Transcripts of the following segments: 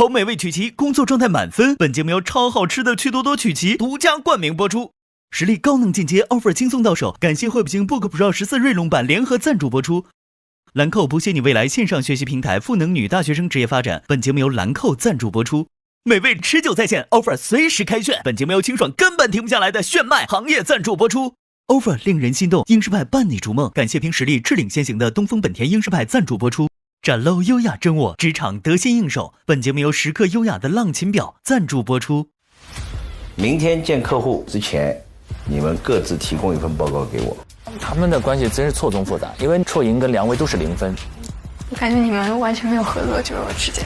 超美味曲奇，工作状态满分。本节目由超好吃的趣多多曲奇独家冠名播出，实力高能进阶 ，offer 轻松到手。感谢惠普星 Book Pro 14锐龙版联合赞助播出。兰蔻不屑你未来线上学习平台，赋能女大学生职业发展。本节目由兰蔻赞助播出。美味持久在线 ，offer 随时开炫。本节目由清爽根本停不下来的炫迈行业赞助播出。offer 令人心动，英诗派伴你逐梦。感谢凭实力智领先行的东风本田英诗派赞助播出。展露优雅真我，职场得心应手。本节目由时刻优雅的浪琴表赞助播出。明天见客户之前，你们各自提供一份报告给我。他们的关系真是错综复杂，因为绰莹跟梁威都是0分。我感觉你们完全没有合作，就直接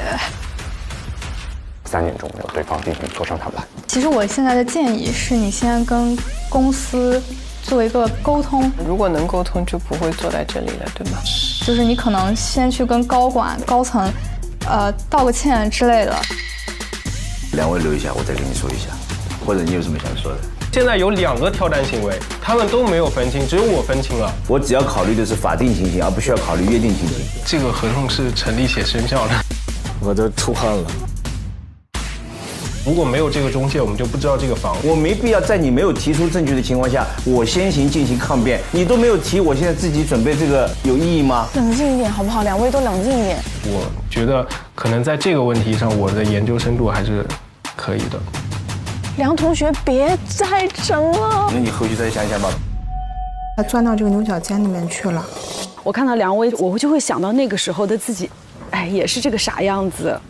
3点钟有对方进行磋商谈判。其实我现在的建议是你先跟公司做一个沟通，如果能沟通，就不会坐在这里了，对吗？就是你可能先去跟高管、高层，道个歉之类的。两位留一下，我再跟你说一下，或者你有什么想说的？现在有2个跳单行为，他们都没有分清，只有我分清了。我只要考虑的是法定情形，而不需要考虑约定情形。这个合同是成立且生效的。我都出汗了。如果没有这个中介，我们就不知道这个房。我没必要在你没有提出证据的情况下，我先行进行抗辩。你都没有提，我现在自己准备这个有意义吗？冷静一点好不好？两位都冷静一点。我觉得可能在这个问题上，我的研究深度还是可以的。梁同学，别再争了。那你回去再想一想吧。他钻到这个牛角尖里面去了。我看到梁威，我就会想到那个时候的自己，哎，也是这个傻样子。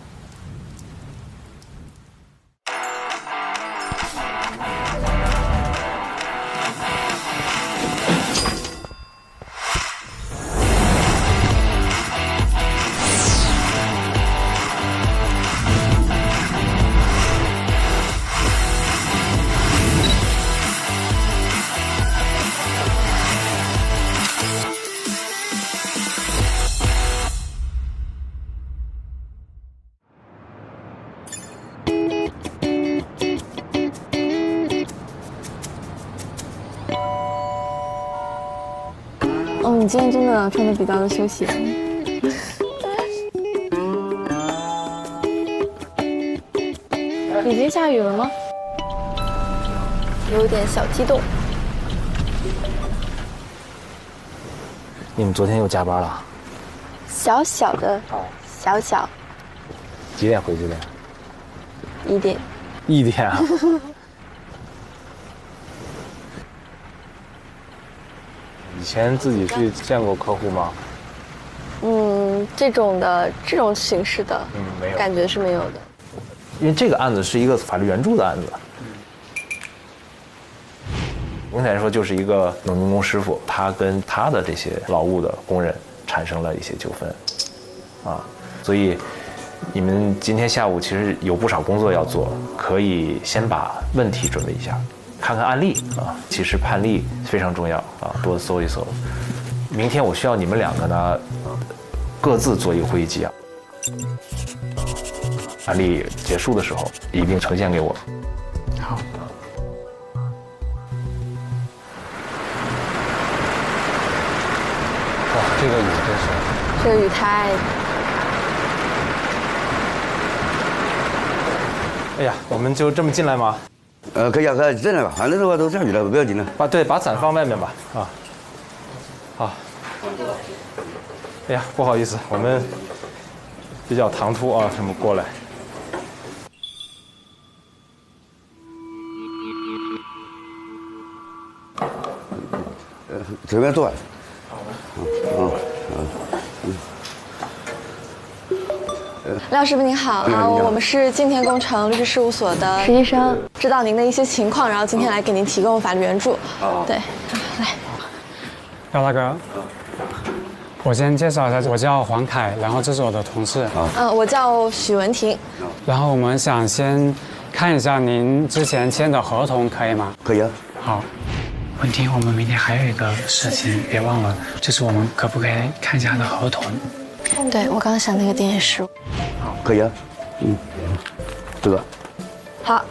哦，你今天真的穿的比较的休闲。已经下雨了吗？有点小激动。你们昨天又加班了？小小的，小小。几点回去的1点。1点啊？以前自己去见过客户吗？这种形式的，没有，感觉是没有的。因为这个案子是一个法律援助的案子。总体来说，就是一个农民工师傅，他跟他的这些劳务的工人产生了一些纠纷，所以你们今天下午其实有不少工作要做，可以先把问题准备一下，看看案例其实判例非常重要多搜一搜。明天我需要你们2个呢，各自做一个会议纪要，案例结束的时候一并呈现给我。好。哇，这个雨真是……这个雨太……哎呀，我们就这么进来吗？可以啊，可以进来吧，反正的话都下雨了，不要紧了。把伞放外面吧，好。哎呀，不好意思，我们比较唐突这么过来。随便坐。廖师傅您好我们是晋田工程律师事务所的实习生，知道您的一些情况，然后今天来给您提供法律援助。对，来。廖大哥，我先介绍一下，我叫黄凯，然后这是我的同事。我叫许文婷。然后我们想先看一下您之前签的合同，可以吗？可以啊。好。文婷，我们明天还有一个事情，别忘了，就是我们可不可以看一下他的合同？对，我刚刚想那个点也是。可以啊。这个。好。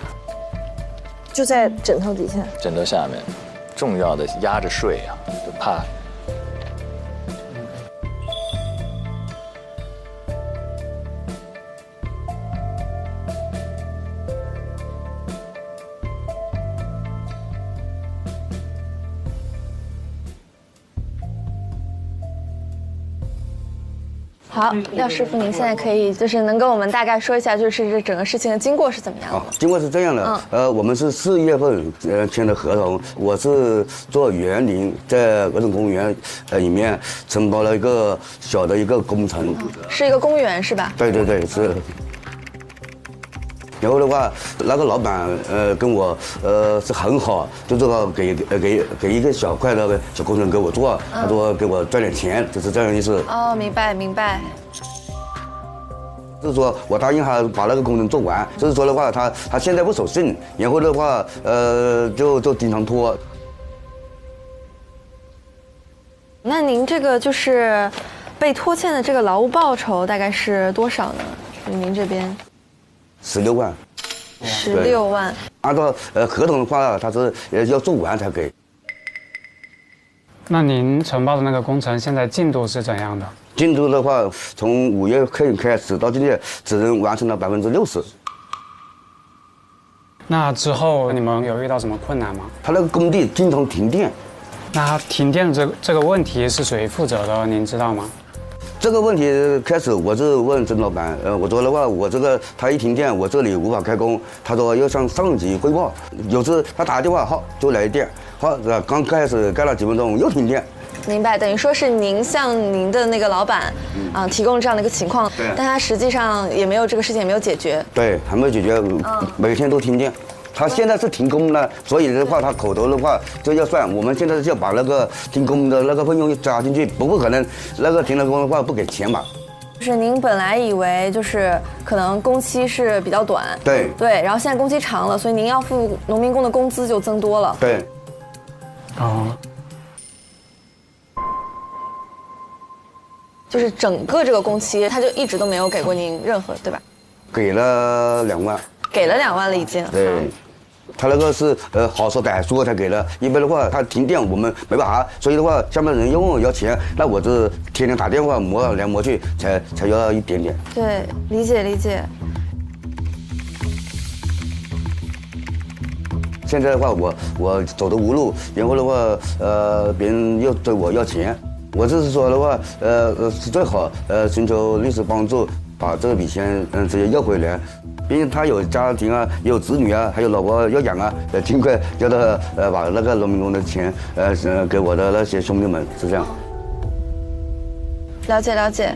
就在枕头底下。枕头下面，重要的压着睡就怕。好，廖师傅，您现在可以就是能跟我们大概说一下，就是这整个事情的经过是怎么样的？经过是这样的，我们是4月份签的合同，我是做园林，在儿童公园里面承包了一个小的一个工程，是一个公园是吧？对对对，是。然后的话，那个老板跟我是很好，就这个给一个小块的小工程给我做，他说给我赚点钱，就是这样意思。哦，明白明白。就是说我答应他把那个工程做完，就是说的话，他现在不守信，然后的话就经常拖。那您这个就是被拖欠的这个劳务报酬大概是多少呢？就您这边16万，16万。按照合同的话，他是要做完才给。那您承包的那个工程现在进度是怎样的？进度的话，从5月份开始到今天，只能完成了60%。那之后你们有遇到什么困难吗？他那个工地经常停电。那停电的这个问题是谁负责的？您知道吗？这个问题开始我是问曾老板，我说的话，我这个他一停电，我这里无法开工，他说要向上级汇报。有时他打电话，好就来电，好刚开始干了几分钟又停电。明白，等于说是您向您的那个老板提供这样的一个情况，但他实际上也没有这个事情也没有解决。对，还没有解决，每天都停电。他现在是停工了，所以的话，他口头的话就要算。我们现在就要把那个停工的那个费用加进去，不可能那个停了工的话不给钱吧？就是您本来以为就是可能工期是比较短，对，然后现在工期长了，所以您要付农民工的工资就增多了。对。哦。就是整个这个工期，他就一直都没有给过您任何，对吧？给了2万。给了2万了已经。对。他那个是好说歹说才给的，一般的话他停电我们没办法，所以的话下面人又问我要钱，那我就天天打电话磨来磨去才要一点点。对，理解理解。现在的话我走投无路，然后的话别人又对我要钱，我就是说的话是最好寻求律师帮助，把这笔钱直接要回来。毕竟他有家庭啊，也有子女啊，还有老婆要养啊，尽快叫他把那个农民工的钱给我的那些兄弟们，是这样。了解了解，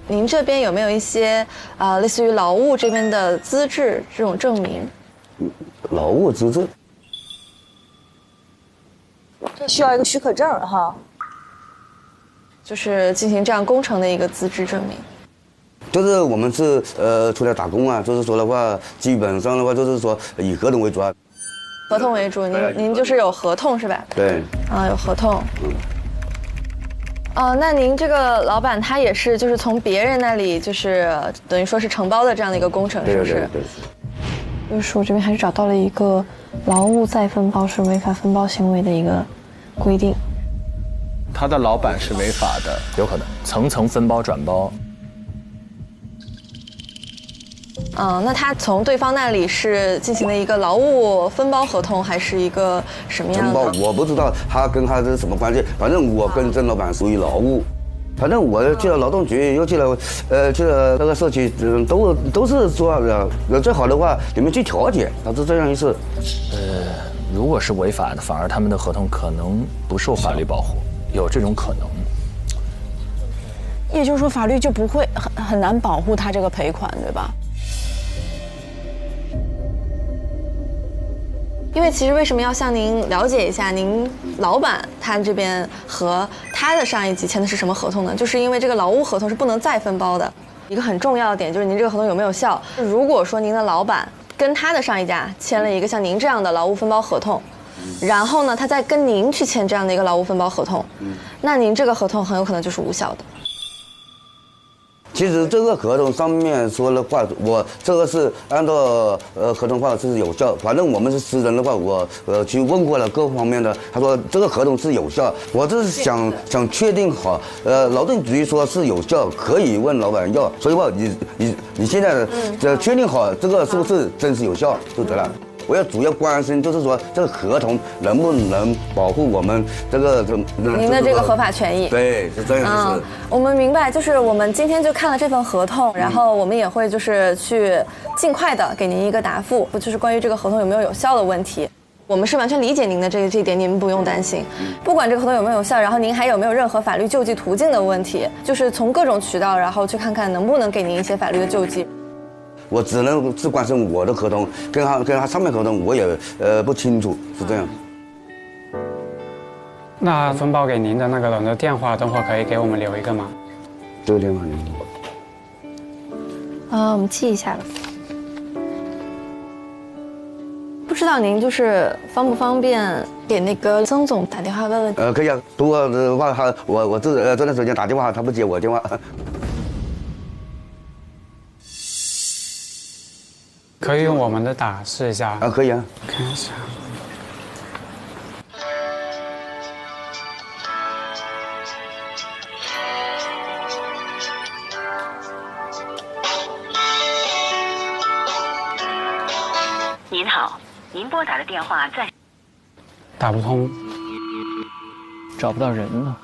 您这边有没有一些类似于劳务这边的资质这种证明？劳务资质？这需要一个许可证哈，就是进行这样工程的一个资质证明。就是我们是出来打工啊，就是说的话，基本上的话就是说以合同为主啊。合同为主，您就是有合同是吧？对。有合同。那您这个老板他也是就是从别人那里就是等于说是承包的这样的一个工程，是不是？对。律师，我这边还是找到了一个劳务再分包是违法分包行为的一个规定。他的老板是违法的，有可能层层分包转包。那他从对方那里是进行了一个劳务分包合同，还是一个什么样的？分包我不知道他跟他是什么关系，反正我跟郑老板属于劳务，反正我去了劳动局，又去了那个社区，都是说最好的话你们去调解，他是这样意思。如果是违法的，反而他们的合同可能不受法律保护，有这种可能。也就是说，法律就不会很难保护他这个赔款，对吧？因为其实为什么要向您了解一下，您老板他这边和他的上一级签的是什么合同呢？就是因为这个劳务合同是不能再分包的。一个很重要的点就是您这个合同有没有效。如果说您的老板跟他的上一家签了一个像您这样的劳务分包合同，然后呢，他再跟您去签这样的一个劳务分包合同，那您这个合同很有可能就是无效的。其实这个合同上面说的话，我这个是按照合同话是有效。反正我们是私人的话，我去问过了各方面的，他说这个合同是有效。我这是想确定好，劳动局说是有效，可以问老板要。所以话你现在确定好这个是不是真实有效就得了。我要主要关心就是说这个合同能不能保护我们这个您的这个合法权益。对，是这样子。我们明白，就是我们今天就看了这份合同，然后我们也会就是去尽快的给您一个答复，就是关于这个合同有没有有效的问题。我们是完全理解您的这一点，您不用担心。不管这个合同有没有效，然后您还有没有任何法律救济途径的问题，就是从各种渠道，然后去看看能不能给您一些法律的救济。我只能是关心我的合同，跟他上面合同我也不清楚，是这样。那分包给您的那个人的电话，等会儿可以给我们留一个吗？这个电话我们记一下吧。不知道您就是方不方便给那个曾总打电话问问？可以啊，如果的话，我这段时间打电话，他不接我电话。可以用我们的打试一下啊，可以啊，看一下。您好，您拨打的电话在打不通，找不到人了。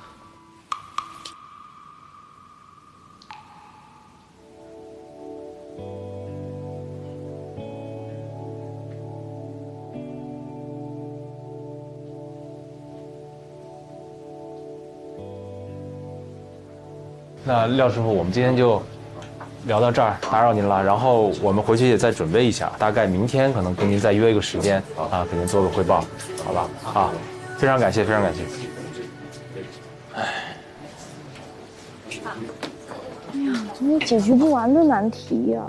那廖师傅，我们今天就聊到这儿，打扰您了。然后我们回去也再准备一下，大概明天可能跟您再约一个时间啊，给您做个汇报，好吧？啊，非常感谢，非常感谢。哎呀，怎么解决不完的难题呀？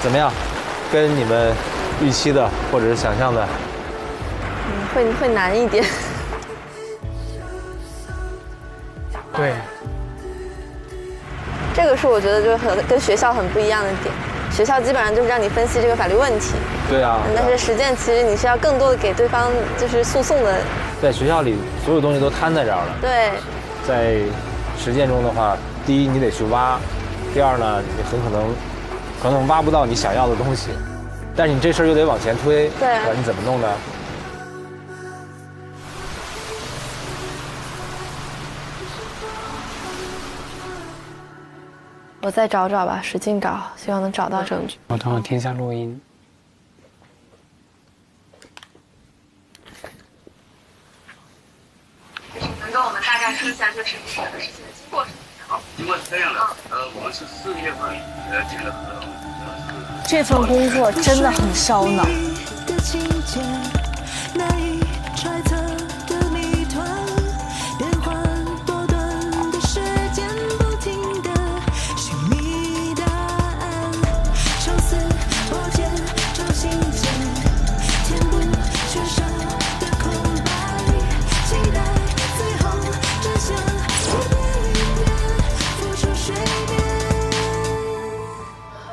怎么样？跟你们预期的或者是想象的，会难一点。对，这个是我觉得就是跟学校很不一样的点。学校基本上就是让你分析这个法律问题。对啊。但是实践其实你是要更多的给对方就是诉讼的。在学校里，所有东西都摊在这儿了。对。在实践中的话，第一你得去挖，第二呢，你很可能挖不到你想要的东西，但是你这事儿又得往前推，对啊，你怎么弄呢？我再找找吧，使劲找，希望能找到证据。我等会听一下录音。能跟我们大概说一下，就是整个事情的经过是怎么样？经过是这样的，我们是4月份签的合同。这份工作真的很烧脑。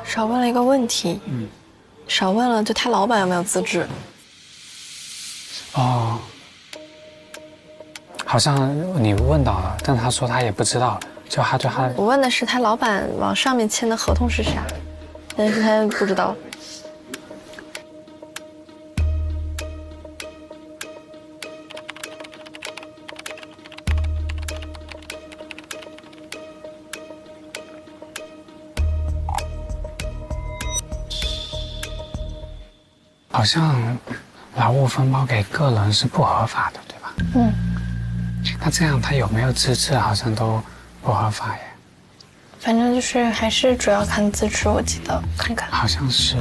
少问了一个问题，少问了就他老板有没有资质。哦，好像你问到了，但他说他也不知道，就他对他。我问的是他老板往上面签的合同是啥，但是他不知道。好像劳务分包给个人是不合法的，对吧？那这样他有没有资质，好像都不合法耶。反正就是还是主要看资质，我记得看看。好像是。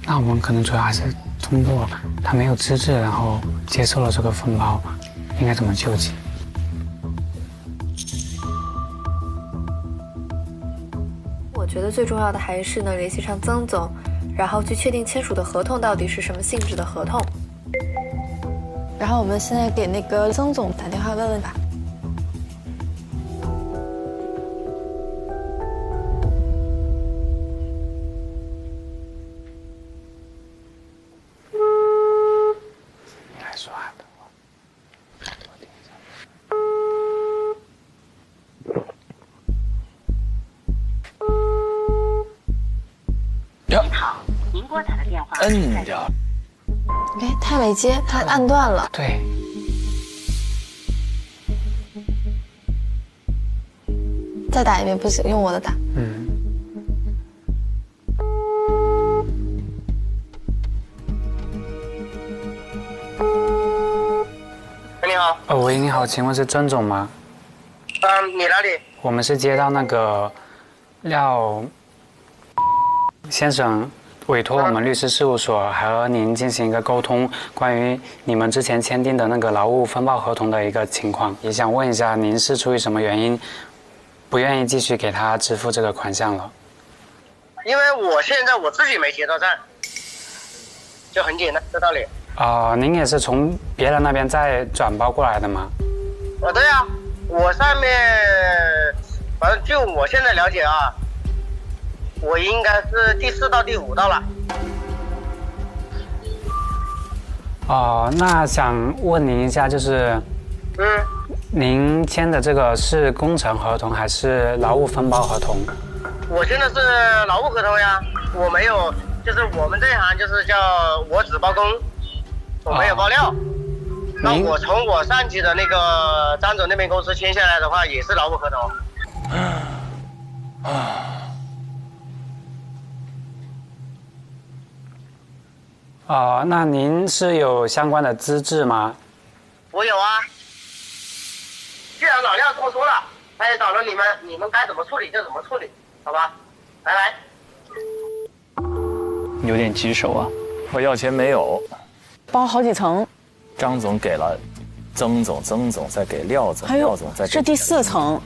那我们可能主要还是通过他没有资质，然后接受了这个分包，应该怎么救济？我觉得最重要的还是能联系上曾总。然后去确定签署的合同到底是什么性质的合同。然后我们现在给那个曾总打电话问问吧。摁掉。哎，他没接，他按断了。对。再打一遍不行，用我的打。你好。喂，你好，请问是曾总吗？你哪里？我们是接到那个廖先生委托我们律师事务所和您进行一个沟通，关于你们之前签订的那个劳务分包合同的一个情况，也想问一下您是出于什么原因不愿意继续给他支付这个款项了？因为我现在我自己没结到账，就很简单这道理。您也是从别人那边再转包过来的吗？对啊，我上面反正就我现在了解啊，我应该是第4到第5道了。那想问您一下，就是您签的这个是工程合同还是劳务分包合同？我签的是劳务合同呀，我没有，就是我们这一行就是叫我只包工，我没有包料。那我从我上级的那个张总那边公司签下来的话，也是劳务合同。那您是有相关的资质吗？我有啊。既然老廖这么说了，那也找了你们该怎么处理就怎么处理，好吧？来。有点棘手啊。我要钱没有，包好几层。张总给了曾总，曾总再给廖总，还有廖总再给这第4层。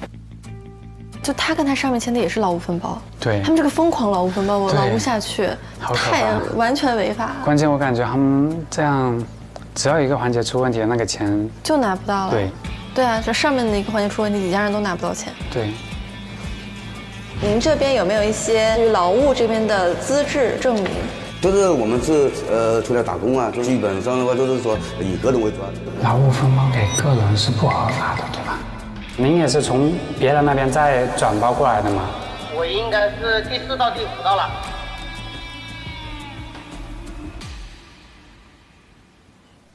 就他跟他上面签的也是劳务分包，对他们这个疯狂劳务分包，我劳务下去，太完全违法。关键我感觉他们这样，只要一个环节出问题，那个钱就拿不到了。对啊，这上面的一个环节出问题，底下人都拿不到钱。对。您这边有没有一些劳务这边的资质证明？就是我们是出来打工啊，就基本上的话就是说以个人为主。劳务分包给个人是不合法的，对吧？您也是从别人那边再转包过来的吗？我应该是第4到第5道了。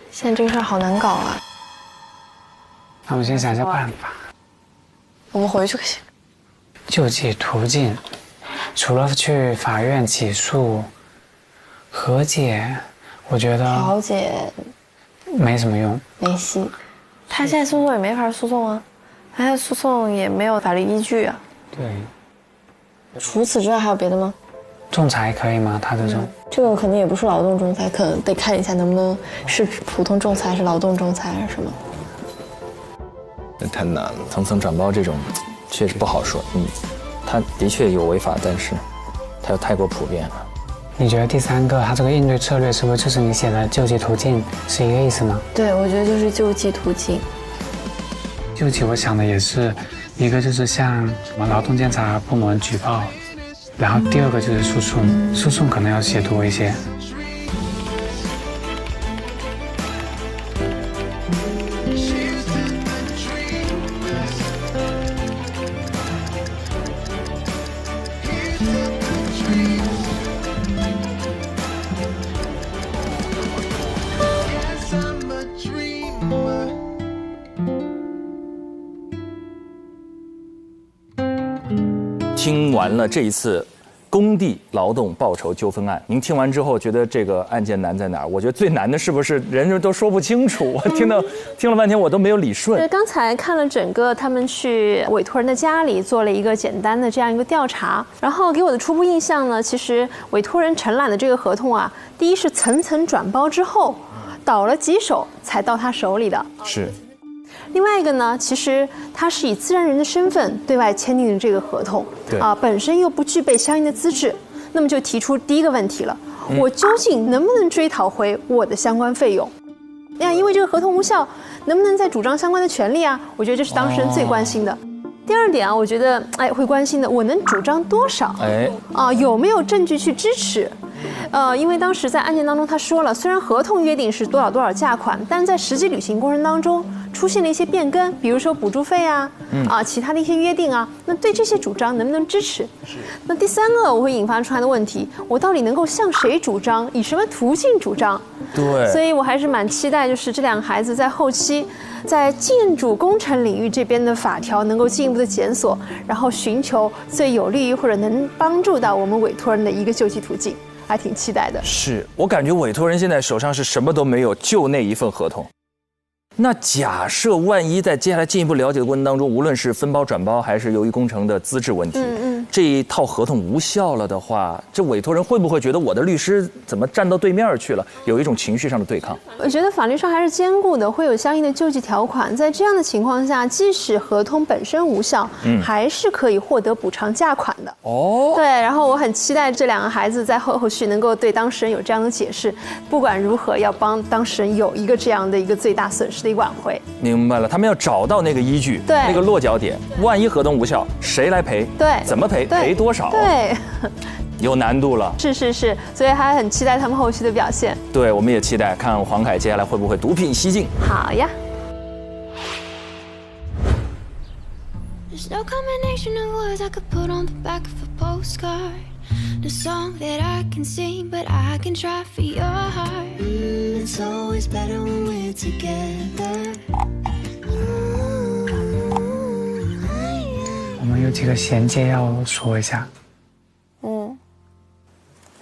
现在这个事儿好难搞啊。那我们先想一下办法。我们回去可行。救济途径，除了去法院起诉、和解，我觉得调解没什么用，没戏。他现在诉讼也没法诉讼啊，他现在诉讼也没有法律依据啊。对。除此之外还有别的吗？仲裁可以吗？他这种？这个可能也不是劳动仲裁，可能得看一下能不能是普通仲裁，还是劳动仲裁，还是什么。太难了，层层转包这种确实不好说。他的确有违法，但是他又太过普遍了。你觉得第3个他这个应对策略是不是就是你写的救济途径是一个意思呢？对，我觉得就是救济途径。救济我想的也是一个就是向什么劳动监察部门举报，然后第2个就是诉讼，诉讼可能要写多一些。听完了这一次工地劳动报酬纠纷案，您听完之后觉得这个案件难在哪儿？我觉得最难的是不是人都说不清楚？我听了半天我都没有理顺。刚才看了整个他们去委托人的家里做了一个简单的这样一个调查，然后给我的初步印象呢，其实委托人承揽的这个合同啊，第一是层层转包之后，倒了几手才到他手里的。是。另外一个呢，其实他是以自然人的身份对外签订的这个合同，本身又不具备相应的资质，那么就提出第一个问题了：我究竟能不能追讨回我的相关费用？因为这个合同无效，能不能再主张相关的权利啊？我觉得这是当事人最关心的。第二点啊，我觉得会关心的，我能主张多少？有没有证据去支持？因为当时在案件当中他说了，虽然合同约定是多少多少价款，但在实际履行过程当中出现了一些变更，比如说补助费啊，其他的一些约定啊，那对这些主张能不能支持？那第三个我会引发出来的问题，我到底能够向谁主张，以什么途径主张？对，所以我还是蛮期待，就是这两个孩子在后期，在建筑工程领域这边的法条能够进一步的检索，然后寻求最有利于或者能帮助到我们委托人的一个救济途径，还挺期待的。是我感觉委托人现在手上是什么都没有，就那一份合同。那假设万一在接下来进一步了解的过程当中，无论是分包转包还是由于工程的资质问题，这一套合同无效了的话，这委托人会不会觉得我的律师怎么站到对面去了，有一种情绪上的对抗？我觉得法律上还是兼顾的，会有相应的救济条款。在这样的情况下，即使合同本身无效，还是可以获得补偿价款的。对，然后我很期待这两个孩子在后续能够对当事人有这样的解释，不管如何要帮当事人有一个这样的一个最大损失的一个挽回。明白了，他们要找到那个依据，那个落脚点。万一合同无效，谁来赔？对，怎么赔？赔多少？对，有难度了。是，所以还很期待他们后续的表现。对，我们也期待看黄凯接下来会不会独辟蹊径。好呀。There's no combination of words I could put on the back of a postcard. The song that I can sing, but I can try for your heart. It's always better when we're together. 我们有几个衔接要说一下。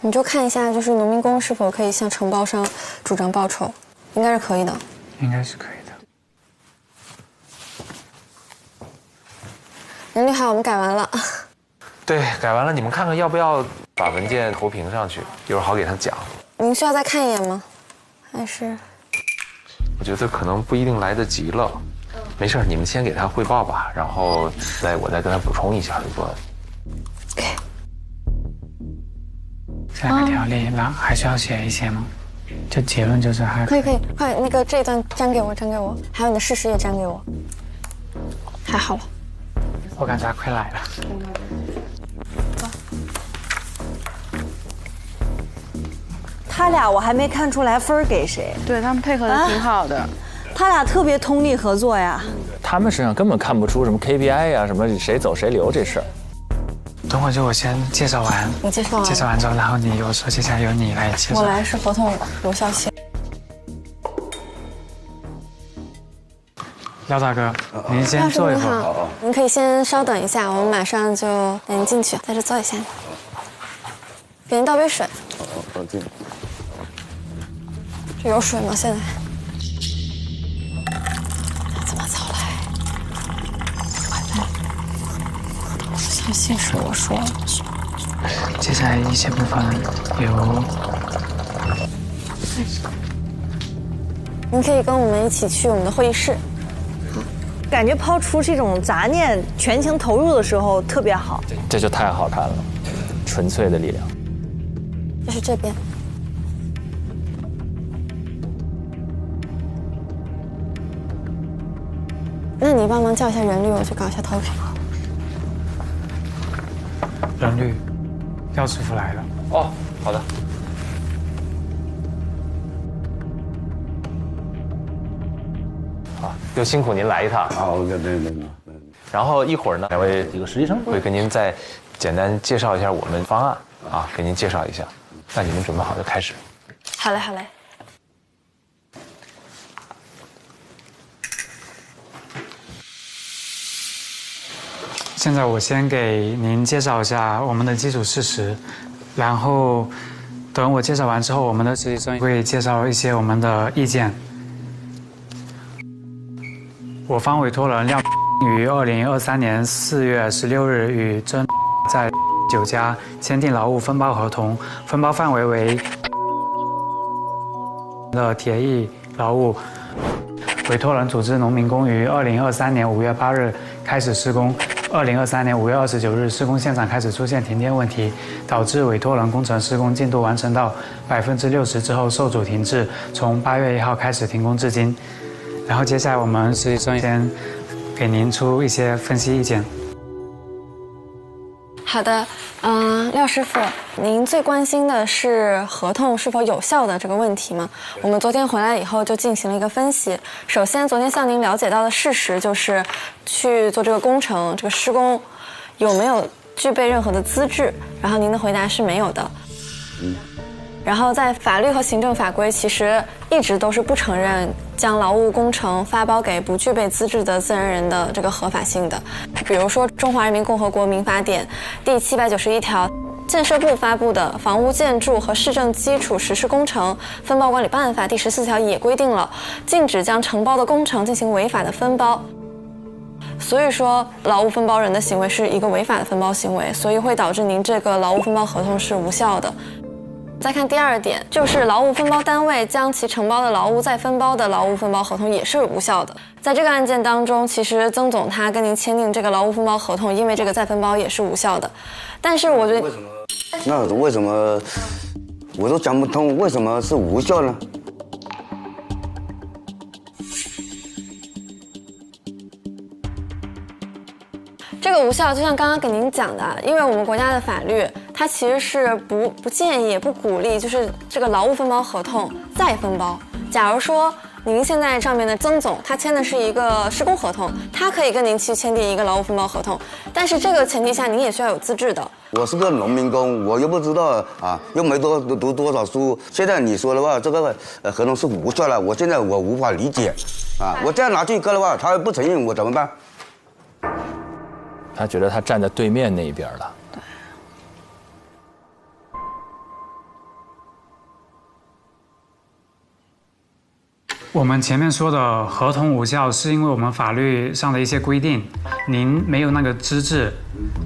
你就看一下，就是农民工是否可以向承包商主张报酬，应该是可以的。应该是可以的。人力海我们改完了。对，改完了，你们看看要不要把文件投屏上去，一会儿好给他讲。您需要再看一眼吗？还是？我觉得可能不一定来得及了。没事，你们先给他汇报吧，然后我再跟他补充一下，如果。下个条例，那还需要写一些吗？就结论就是还可以，快那个这一段粘给我，还有你的事实也粘给我。太好了，我感觉他快来了。他俩我还没看出来分给谁，对他们配合的挺好的，他俩特别通力合作呀。他们身上根本看不出什么 KPI 呀，什么谁走谁留这事儿。等会儿就我先介绍完，你介绍完，介绍完之后，然后你有说接下来由你来介绍。我来是合同有效期。廖大哥，您先坐一会儿。好，您可以先稍等一下，我们马上就带您进去，在这坐一下。给您倒杯水。这有水吗？现在？这么早来？快来！不相信是我说的。接下来一些部分由您可以跟我们一起去我们的会议室。感觉抛除这种杂念，全情投入的时候特别好。这就太好看了，纯粹的力量。这是这边。那你帮忙叫一下人力，我去搞一下投屏。人力，廖师傅来了。哦，好的。好，又辛苦您来一趟。好，对。然后一会儿呢，两位这个实习生会跟您再简单介绍一下我们方案啊，给您介绍一下。那你们准备好就开始。好嘞，好嘞。现在我先给您介绍一下我们的基础事实，然后等我介绍完之后，我们的实习生会介绍一些我们的意见。我方委托人廖于2023年4月16日与真在9家签订劳务分包合同，分包范围为的铁艺劳务。委托人组织农民工于2023年5月8日开始施工， 2023年5月29日，施工现场开始出现停电问题，导致委托人工程施工进度完成到60%之后受阻停滞，从8月1号开始停工至今。然后接下来我们实习生先给您出一些分析意见。好的，廖师傅，您最关心的是合同是否有效的这个问题吗？我们昨天回来以后就进行了一个分析。首先，昨天向您了解到的事实就是，去做这个工程，这个施工有没有具备任何的资质？然后您的回答是没有的。然后在法律和行政法规其实一直都是不承认将劳务工程发包给不具备资质的自然人的这个合法性的。比如说《中华人民共和国民法典》第791条，建设部发布的《房屋建筑和市政基础实施工程分包管理办法》第14条也规定了，禁止将承包的工程进行违法的分包。所以说，劳务分包人的行为是一个违法的分包行为，所以会导致您这个劳务分包合同是无效的。再看第二点，就是劳务分包单位将其承包的劳务再分包的劳务分包合同也是无效的。在这个案件当中，其实曾总他跟您签订这个劳务分包合同，因为这个再分包也是无效的。但是我觉得，那为什么我都讲不通，为什么是无效呢？这个无效就像刚刚给您讲的，因为我们国家的法律它其实是不建议也不鼓励，就是这个劳务分包合同再分包。假如说您现在上面的曾总他签的是一个施工合同，他可以跟您去签订一个劳务分包合同，但是这个前提下您也需要有资质的。我是个农民工，我又不知道啊，又没读多少书。现在你说的话，这个合同是无效了，我现在我无法理解啊！我再拿去搁的话，他不承认，我怎么办？他觉得他站在对面那一边了。对。我们前面说的合同无效，是因为我们法律上的一些规定，您没有那个资质，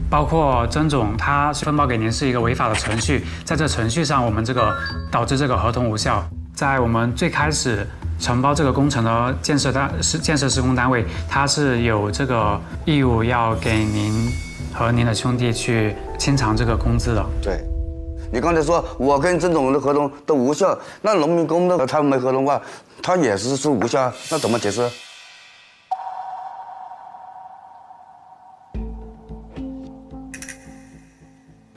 包括曾总他分包给您是一个违法的程序，在这程序上，我们这个导致这个合同无效。在我们最开始承包这个工程的建设施工单位，他是有这个义务要给您和您的兄弟去清偿这个工资的。对，你刚才说我跟曾总的合同都无效，那农民工的他没合同的话，他也是无效，那怎么解释？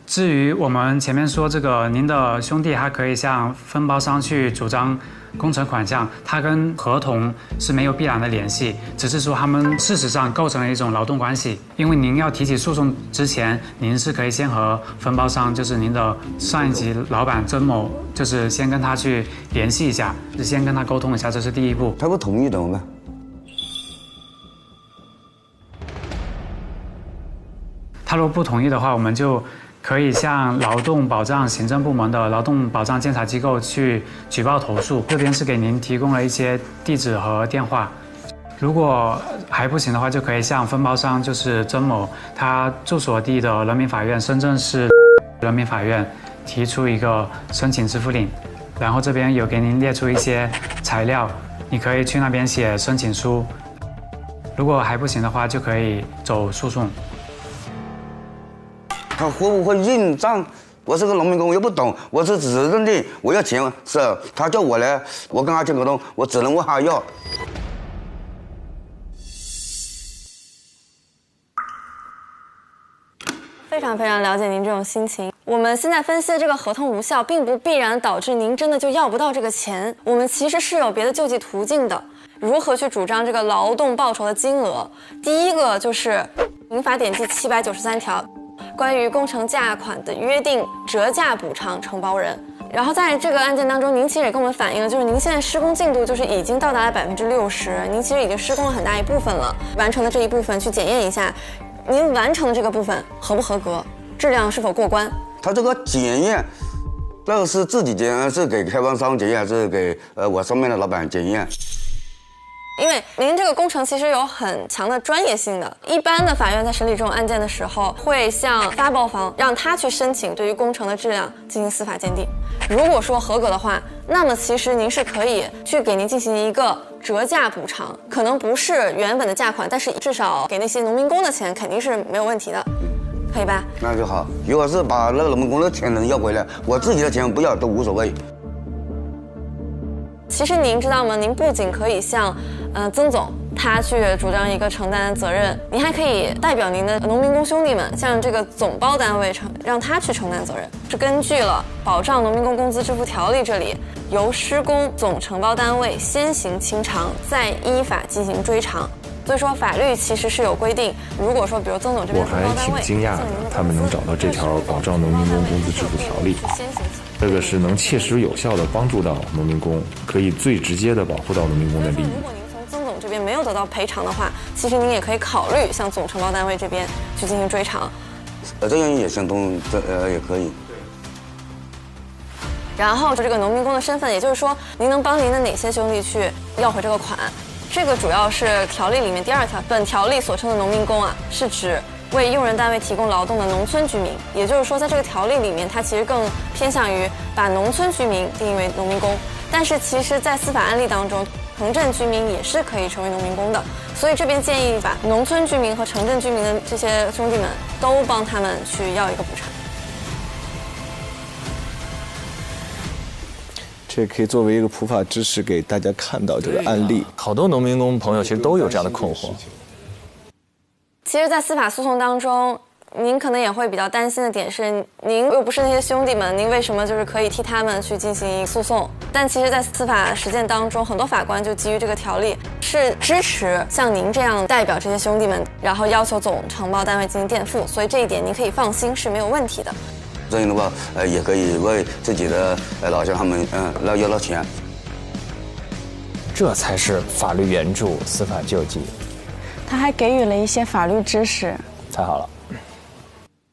至于我们前面说这个，您的兄弟还可以向分包商去主张工程款项，它跟合同是没有必然的联系，只是说他们事实上构成了一种劳动关系。因为您要提起诉讼之前，您是可以先和分包商，就是您的上一级老板曾某，就是先跟他去联系一下，就先跟他沟通一下，这是第一步。他不同意怎么办？他如果不同意的话，我们就可以向劳动保障行政部门的劳动保障监察机构去举报投诉。这边是给您提供了一些地址和电话。如果还不行的话，就可以向分包商，就是曾某他住所地的人民法院深圳市人民法院提出一个申请支付令，然后这边有给您列出一些材料，你可以去那边写申请书。如果还不行的话，就可以走诉讼。他会不会认账？我是个农民工，我又不懂，我是只认定我要钱，是他叫我来，我跟他签合同，我只能问他要。非常非常了解您这种心情。我们现在分析的这个合同无效，并不必然导致您真的就要不到这个钱。我们其实是有别的救济途径的。如何去主张这个劳动报酬的金额？第一个就是《民法典》第793条。关于工程价款的约定折价补偿承包人。然后在这个案件当中，您其实也跟我们反映了，就是您现在施工进度就是已经到达了60%，您其实已经施工了很大一部分了。完成的这一部分去检验一下，您完成的这个部分合不合格，质量是否过关？他这个检验，那个是自己检验，是给开发商检验，还是给我上面的老板检验？因为您这个工程其实有很强的专业性的，一般的法院在审理这种案件的时候，会向发包方让他去申请对于工程的质量进行司法鉴定。如果说合格的话，那么其实您是可以去给您进行一个折价补偿，可能不是原本的价款，但是至少给那些农民工的钱肯定是没有问题的，可以吧？那就好。如果是把那个农民工的钱能要回来，我自己的钱不要都无所谓。其实您知道吗？您不仅可以向曾总他去主张一个承担责任，您还可以代表您的农民工兄弟们向这个总包单位让他去承担责任。是根据了《保障农民工工资支付条例》这里，由施工总承包单位先行清偿，再依法进行追偿。所以说法律其实是有规定，如果说比如曾总这边我还挺惊讶的，他们能找到这条《保障农民工工资支付条例》。这个是能切实有效地帮助到农民工，可以最直接地保护到农民工的利益。如果您从曾总这边没有得到赔偿的话，其实您也可以考虑向总承包单位这边去进行追偿。这样也相通，也可以。然后这个农民工的身份，也就是说，您能帮您的哪些兄弟去要回这个款？这个主要是条例里面第2条，本条例所称的农民工啊，是指为用人单位提供劳动的农村居民，也就是说，在这个条例里面，它其实更偏向于把农村居民定义为农民工。但是，其实，在司法案例当中，城镇居民也是可以成为农民工的。所以这边建议把农村居民和城镇居民的这些兄弟们都帮他们去要一个补偿。这可以作为一个普法知识给大家看到这个案例。好多农民工朋友其实都有这样的困惑。其实，在司法诉讼当中，您可能也会比较担心的点是，您又不是那些兄弟们，您为什么就是可以替他们去进行诉讼？但其实，在司法实践当中，很多法官就基于这个条例是支持像您这样代表这些兄弟们，然后要求总承包单位进行垫付，所以这一点您可以放心是没有问题的。这样的话，也可以为自己的老乡他们要到钱。这才是法律援助、司法救济。他还给予了一些法律知识，太好了。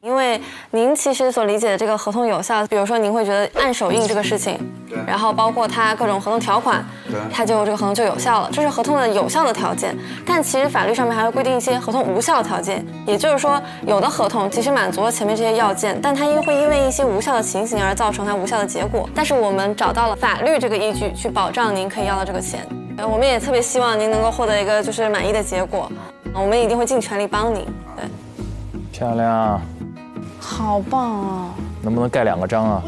因为您其实所理解的这个合同有效，比如说您会觉得按手印这个事情，然后包括它各种合同条款，它就这个合同就有效了，这是合同的有效的条件。但其实法律上面还会规定一些合同无效条件，也就是说，有的合同即使满足了前面这些要件，但它会因为一些无效的情形而造成它无效的结果。但是我们找到了法律这个依据去保障您可以要到这个钱。我们也特别希望您能够获得一个就是满意的结果，我们一定会尽全力帮您。对，漂亮，好棒啊！能不能盖2个章啊？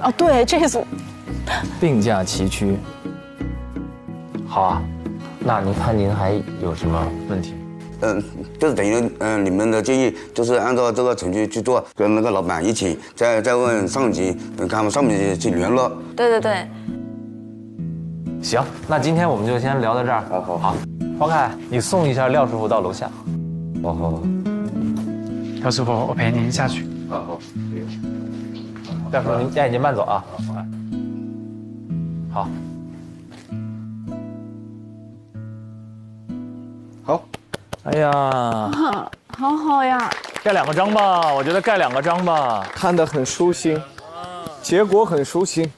哦，对，这组并驾齐驱。好啊，那您看您还有什么问题？就是等于你们的建议就是按照这个程序去做，跟那个老板一起再问上级，跟他们上面去联络。对对对。行，那今天我们就先聊到这儿。好，黄凯，你送一下廖师傅到楼下。好。廖师傅，我陪您下去。好。廖师傅，您眼睛慢走啊。好。好。哎呀，好好呀！盖2个章吧，我觉得盖2个章吧，看得很舒心，结果很舒心。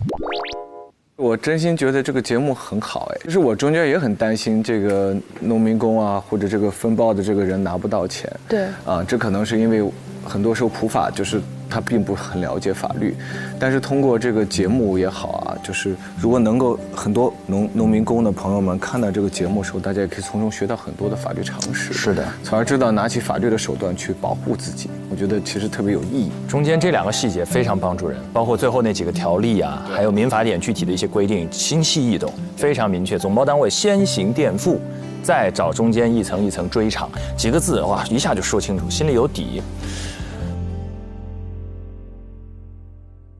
我真心觉得这个节目很好哎，就是我中间也很担心这个农民工啊，或者这个分包的这个人拿不到钱。对。这可能是因为很多时候普法就是他并不很了解法律，但是通过这个节目也好啊，就是如果能够很多农民工的朋友们看到这个节目的时候，大家也可以从中学到很多的法律常识。是的，从而知道拿起法律的手段去保护自己，我觉得其实特别有意义。中间这2个细节非常帮助人，包括最后那几个条例啊，还有民法典具体的一些规定，清晰易懂，非常明确。总包单位先行垫付，再找中间一层一层追偿，几个字哇，一下就说清楚，心里有底。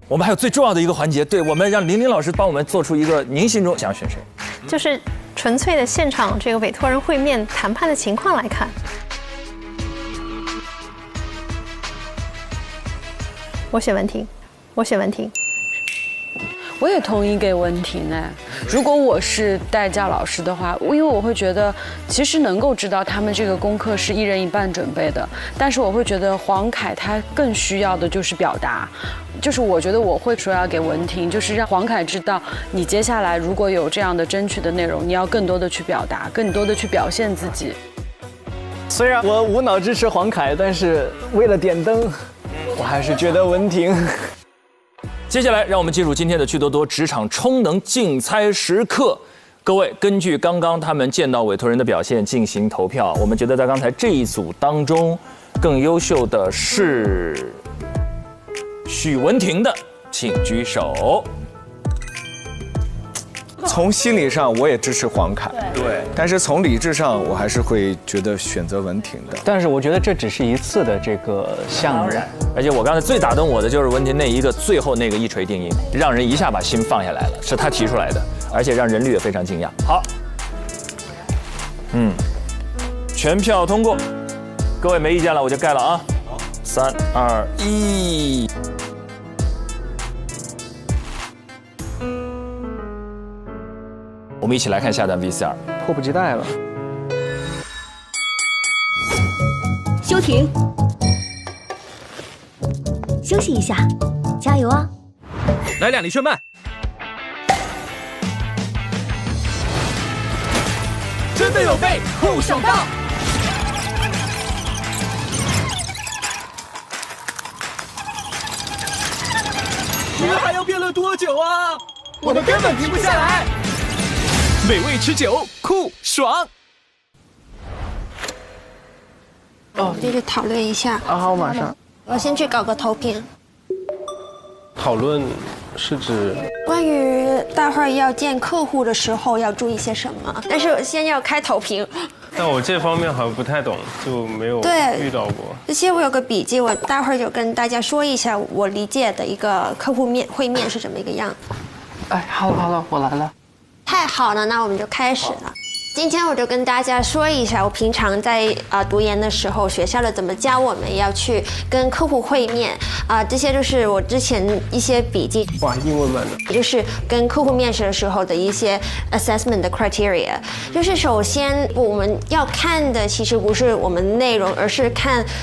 我们还有最重要的一个环节，对，我们让玲玲老师帮我们做出一个您心中想选谁，就是纯粹的现场这个委托人会面谈判的情况来看。我选文婷，我选文婷。我也同意给文婷呢。如果我是代教老师的话，因为我会觉得，其实能够知道他们这个功课是1人1半准备的，但是我会觉得黄凯他更需要的就是表达，就是我觉得我会说要给文婷，就是让黄凯知道，你接下来如果有这样的争取的内容，你要更多的去表达，更多的去表现自己。虽然我无脑支持黄凯，但是为了点灯，我还是觉得文婷。接下来，让我们进入今天的趣多多职场充能竞猜时刻。各位，根据刚刚他们见到委托人的表现进行投票，我们觉得在刚才这一组当中，更优秀的是许文婷的，请举手。从心理上我也支持黄凯，对，但是从理智上我还是会觉得选择文婷的。但是我觉得这只是一次的这个项目，而且我刚才最打动我的就是文婷那一个最后那个一锤定音，让人一下把心放下来了，是他提出来的，而且让任律也非常惊讶。好，全票通过，各位没意见了我就盖了啊，3、2、1。我们一起来看下段 VCR， 迫不及待了。休庭，休息一下，加油啊！来2粒炫迈，真的有备，护手到。你们还要辩论多久啊？我们根本停不下来。美味吃酒，酷爽。这个讨论一下。好，马上。我先去搞个投屏。讨论是指关于待会儿要见客户的时候要注意些什么？但是我先要开投屏。但我这方面好像不太懂，就没有遇到过。这些我有个笔记，我待会儿就跟大家说一下我理解的一个客户会面是怎么一个样子。哎，好了，我来了。太好了，那我们就开始了。今天我就跟大家说一下，我平常在读研的时候，学校的怎么教我们要去跟客户会面这些就是我之前一些笔记。哇，英文版的。也就是跟客户面试的时候的一些 assessment 的 criteria， 就是首先我们要看的其实不是我们内容，而是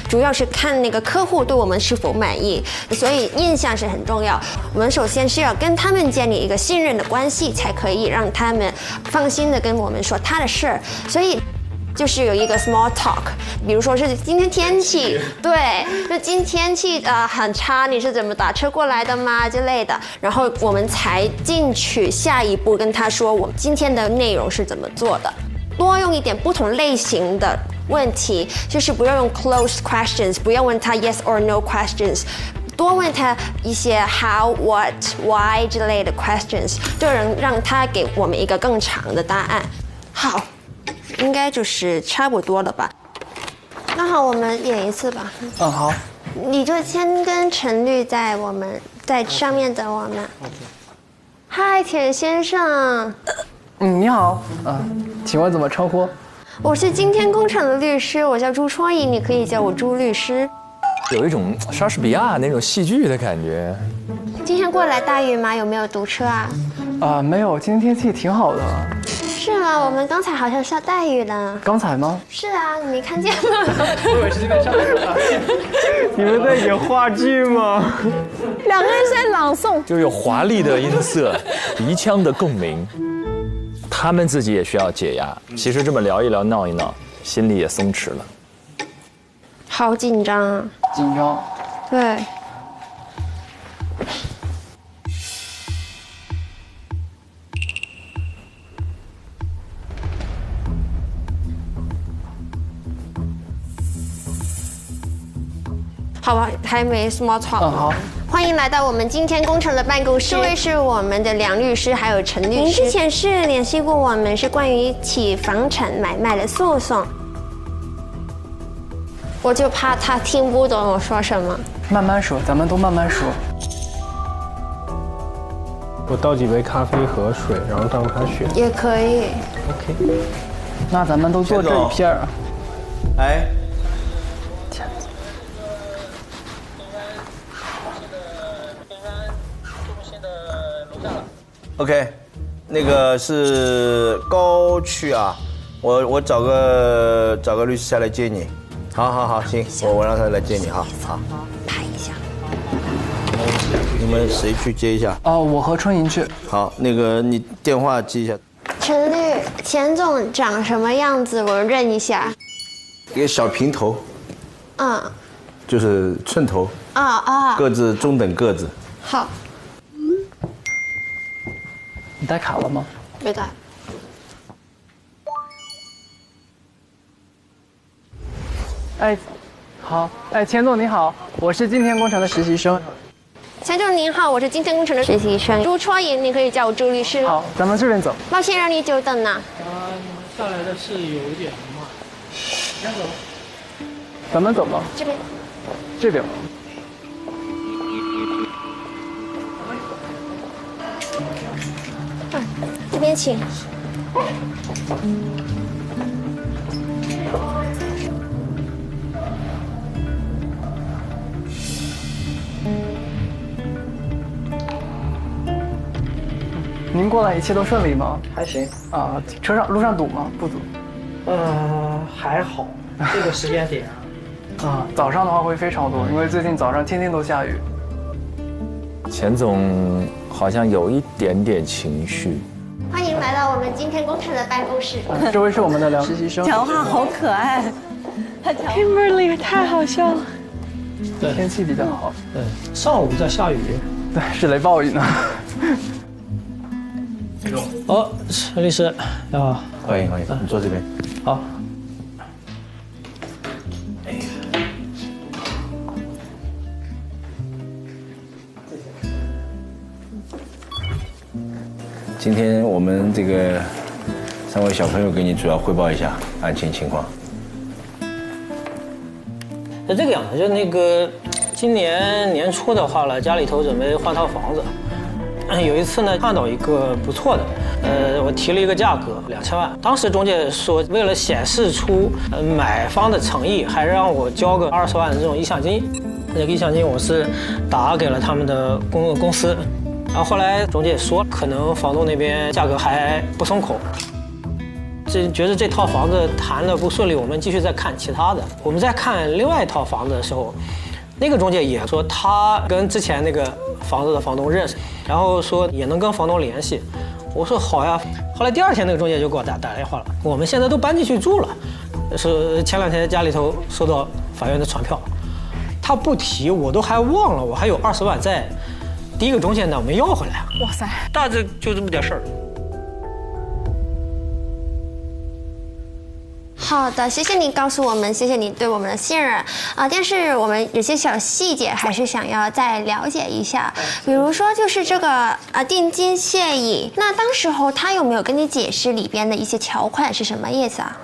主要是看那个客户对我们是否满意，所以印象是很重要。我们首先是要跟他们建立一个信任的关系，才可以让他们放心的跟我们说他的事儿，所以就是有一个 small talk， 比如说是今天天气，对，就今天天气很差，你是怎么打车过来的吗之类的，然后我们才进去下一步跟他说我们今天的内容是怎么做的，多用一点不同类型的问题，就是不要用 closed questions， 不要问他 yes or no questions。多问他一些 how, what, why 之类的 questions， 就能让他给我们一个更长的答案。好，应该就是差不多了吧。那好，我们演一次吧。好。你就先跟陈律在上面等我们。嗨，田先生。你好。请问怎么称呼？我是今天工厂的律师，我叫朱创意，你可以叫我朱律师。有一种莎士比亚那种戏剧的感觉。今天过来大雨吗？有没有堵车啊？没有，今天天气挺好的。是吗？我们刚才好像下大雨了。刚才吗？是啊，你没看见吗？我以为是今天下雨了。你们在演话剧吗？两个人在朗诵，就有华丽的音色，鼻腔的共鸣。他们自己也需要解压。其实这么聊一聊、闹一闹，心里也松弛了。好紧张啊！紧张。对。好吧，还没 small talk。好。欢迎来到我们今天工程的办公室。这位是我们的梁律师，还有陈律师。您之前是联系过我们，是关于一起房产买卖的诉讼。我就怕他听不懂我说什么。慢慢说，咱们都慢慢说。我倒几杯咖啡和水，然后让他选。也可以。OK。那咱们都坐这一片儿。哎。OK， 那个是高区啊，我找个律师下来接你。好，行，我让他来接你哈。好，拍一下。你们谁去接一下？我和春莹去。好，那个你电话记一下。陈律，钱总长什么样子？我认一下。一个小平头。就是寸头。个子中等个子。好。你带卡了吗？没带。哎，好，哎，钱总你好，我是金田工程的实习生。钱总您好，我是金田工程的实习生朱戳莹，你可以叫我朱律师。好，咱们这边走。抱歉让你久等了。下来的是有一点慢。先走。咱们走吧。这边。这边。这边请。您过来一切都顺利吗？还行啊，路上堵吗？不堵。还好，这个时间点啊，早上的话会非常多，因为最近早上天天都下雨。钱总好像有一点点情绪。欢迎来到我们金田工程的办公室。这位是我们的实习生，讲话好可爱。他Kimberly 太好笑了。对，天气比较好。对，上午在下雨。对，是雷暴雨呢。哦，陈律师，啊，欢迎，你坐这边。好。今天我们这个3位小朋友给你主要汇报一下案情情况。是这个样子，就那个今年年初的话了，家里头准备换套房子。有一次呢，看到一个不错的，我提了一个价格2000万。当时中介说，为了显示出买方的诚意，还让我交个20万的这种意向金。那个意向金我是打给了他们的公司，然后后来中介说，可能房东那边价格还不松口。觉得这套房子谈的不顺利，我们继续再看其他的。我们在看另外一套房子的时候，那个中介也说他跟之前那个房子的房东认识，然后说也能跟房东联系。我说好呀。后来第2天那个中介就给我打电话了，我们现在都搬进去住了，是前2天家里头收到法院的传票，他不提我都还忘了，我还有20万在第一个中介那我没要回来。哇塞，大致就这么点事儿。好的，谢谢你告诉我们，谢谢你对我们的信任啊！但是我们有些小细节还是想要再了解一下，比如说就是这个定金协议，那当时候他有没有跟你解释里边的一些条款是什么意思啊？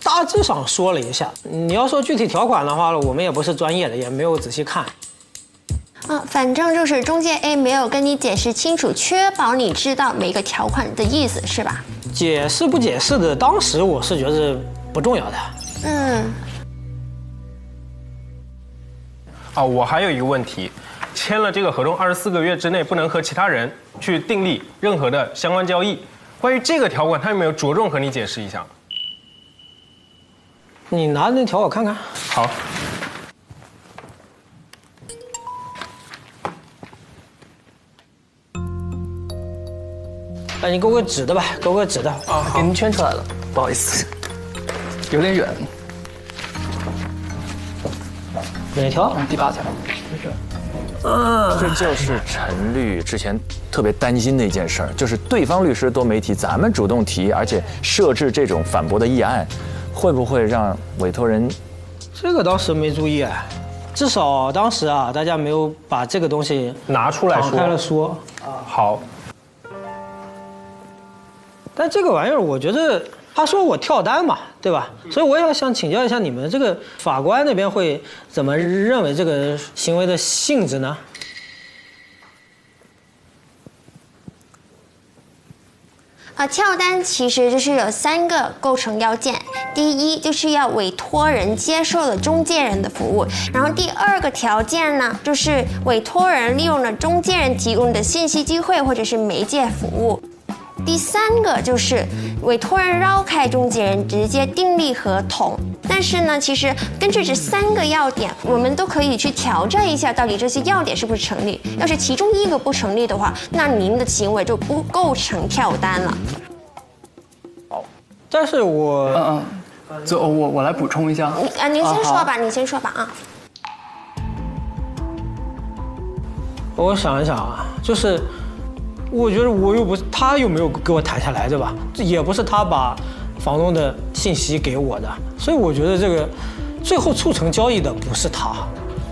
大致上说了一下，你要说具体条款的话，我们也不是专业的，也没有仔细看。反正就是中介 A 没有跟你解释清楚，确保你知道每个条款的意思，是吧？解释不解释的，当时我是觉得不重要的。我还有一个问题，签了这个合同24个月之内不能和其他人去订立任何的相关交易。关于这个条款，他有没有着重和你解释一下？你拿那条我看看。好。你给我个纸的吧，给我个纸的啊，给您圈出来了，不好意思，有点远。哪条？第8条。没事。这就是陈律之前特别担心的一件事儿，就是对方律师都没提，咱们主动提，而且设置这种反驳的议案，会不会让委托人？这个当时没注意啊，至少当时啊，大家没有把这个东西拿出来说。敞开了说。好。但这个玩意儿，我觉得他说我跳单嘛，对吧？所以我也想请教一下你们这个法官那边会怎么认为这个行为的性质呢？跳单其实就是有3个构成要件，第一就是要委托人接受了中介人的服务，然后第2个条件呢，就是委托人利用了中介人提供的信息机会或者是媒介服务。第3个就是委托人绕开中介人，直接订立合同。但是呢，其实根据这3个要点，我们都可以去调整一下，到底这些要点是不是成立。要是其中1个不成立的话，那您的行为就不构成跳单了。好，但是我，我来补充一下。您先说吧，你先说吧啊。我想一想啊，就是。我觉得我又不是他又没有给我谈下来，对吧？这也不是他把房东的信息给我的，所以我觉得这个最后促成交易的不是他。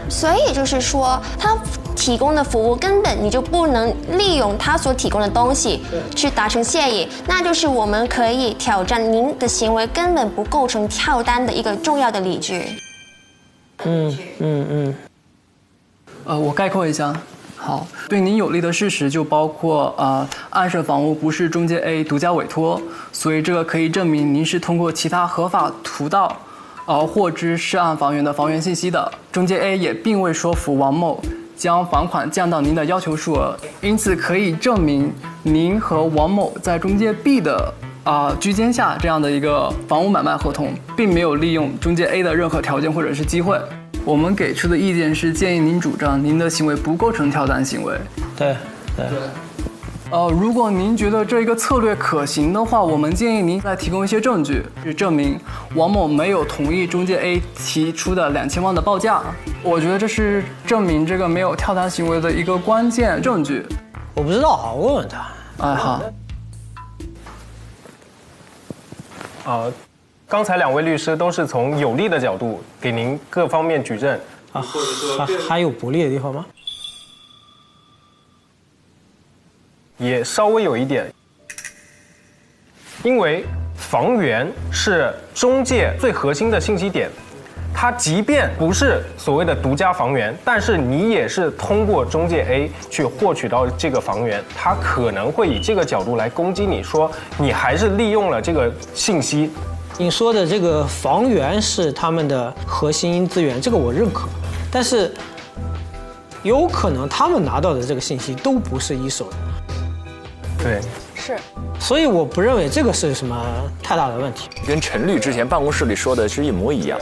所以就是说，他提供的服务根本你就不能利用他所提供的东西去达成协议，那就是我们可以挑战您的行为根本不构成跳单的一个重要的理据。我概括一下。好，对您有利的事实就包括暗设房屋不是中介 A 独家委托，所以这个可以证明您是通过其他合法途道获知涉案房源的房源信息的。中介 A 也并未说服王某将房款降到您的要求数额，因此可以证明您和王某在中介 B 的居间下这样的一个房屋买卖合同，并没有利用中介 A 的任何条件或者是机会。我们给出的意见是建议您主张您的行为不构成跳单行为。对。如果您觉得这一个策略可行的话，我们建议您再提供一些证据，去证明王某没有同意中介 A 提出的2000万的报价。我觉得这是证明这个没有跳单行为的一个关键证据。我不知道啊，我问问他。好。刚才2位律师都是从有利的角度给您各方面举证还有不利的地方吗？也稍微有一点，因为房源是中介最核心的信息点，它即便不是所谓的独家房源，但是你也是通过中介 A 去获取到这个房源，它可能会以这个角度来攻击你，说你还是利用了这个信息。你说的这个房源是他们的核心资源，这个我认可，但是有可能他们拿到的这个信息都不是一手的。对，是，所以我不认为这个是什么太大的问题。跟陈律之前办公室里说的是一模一样，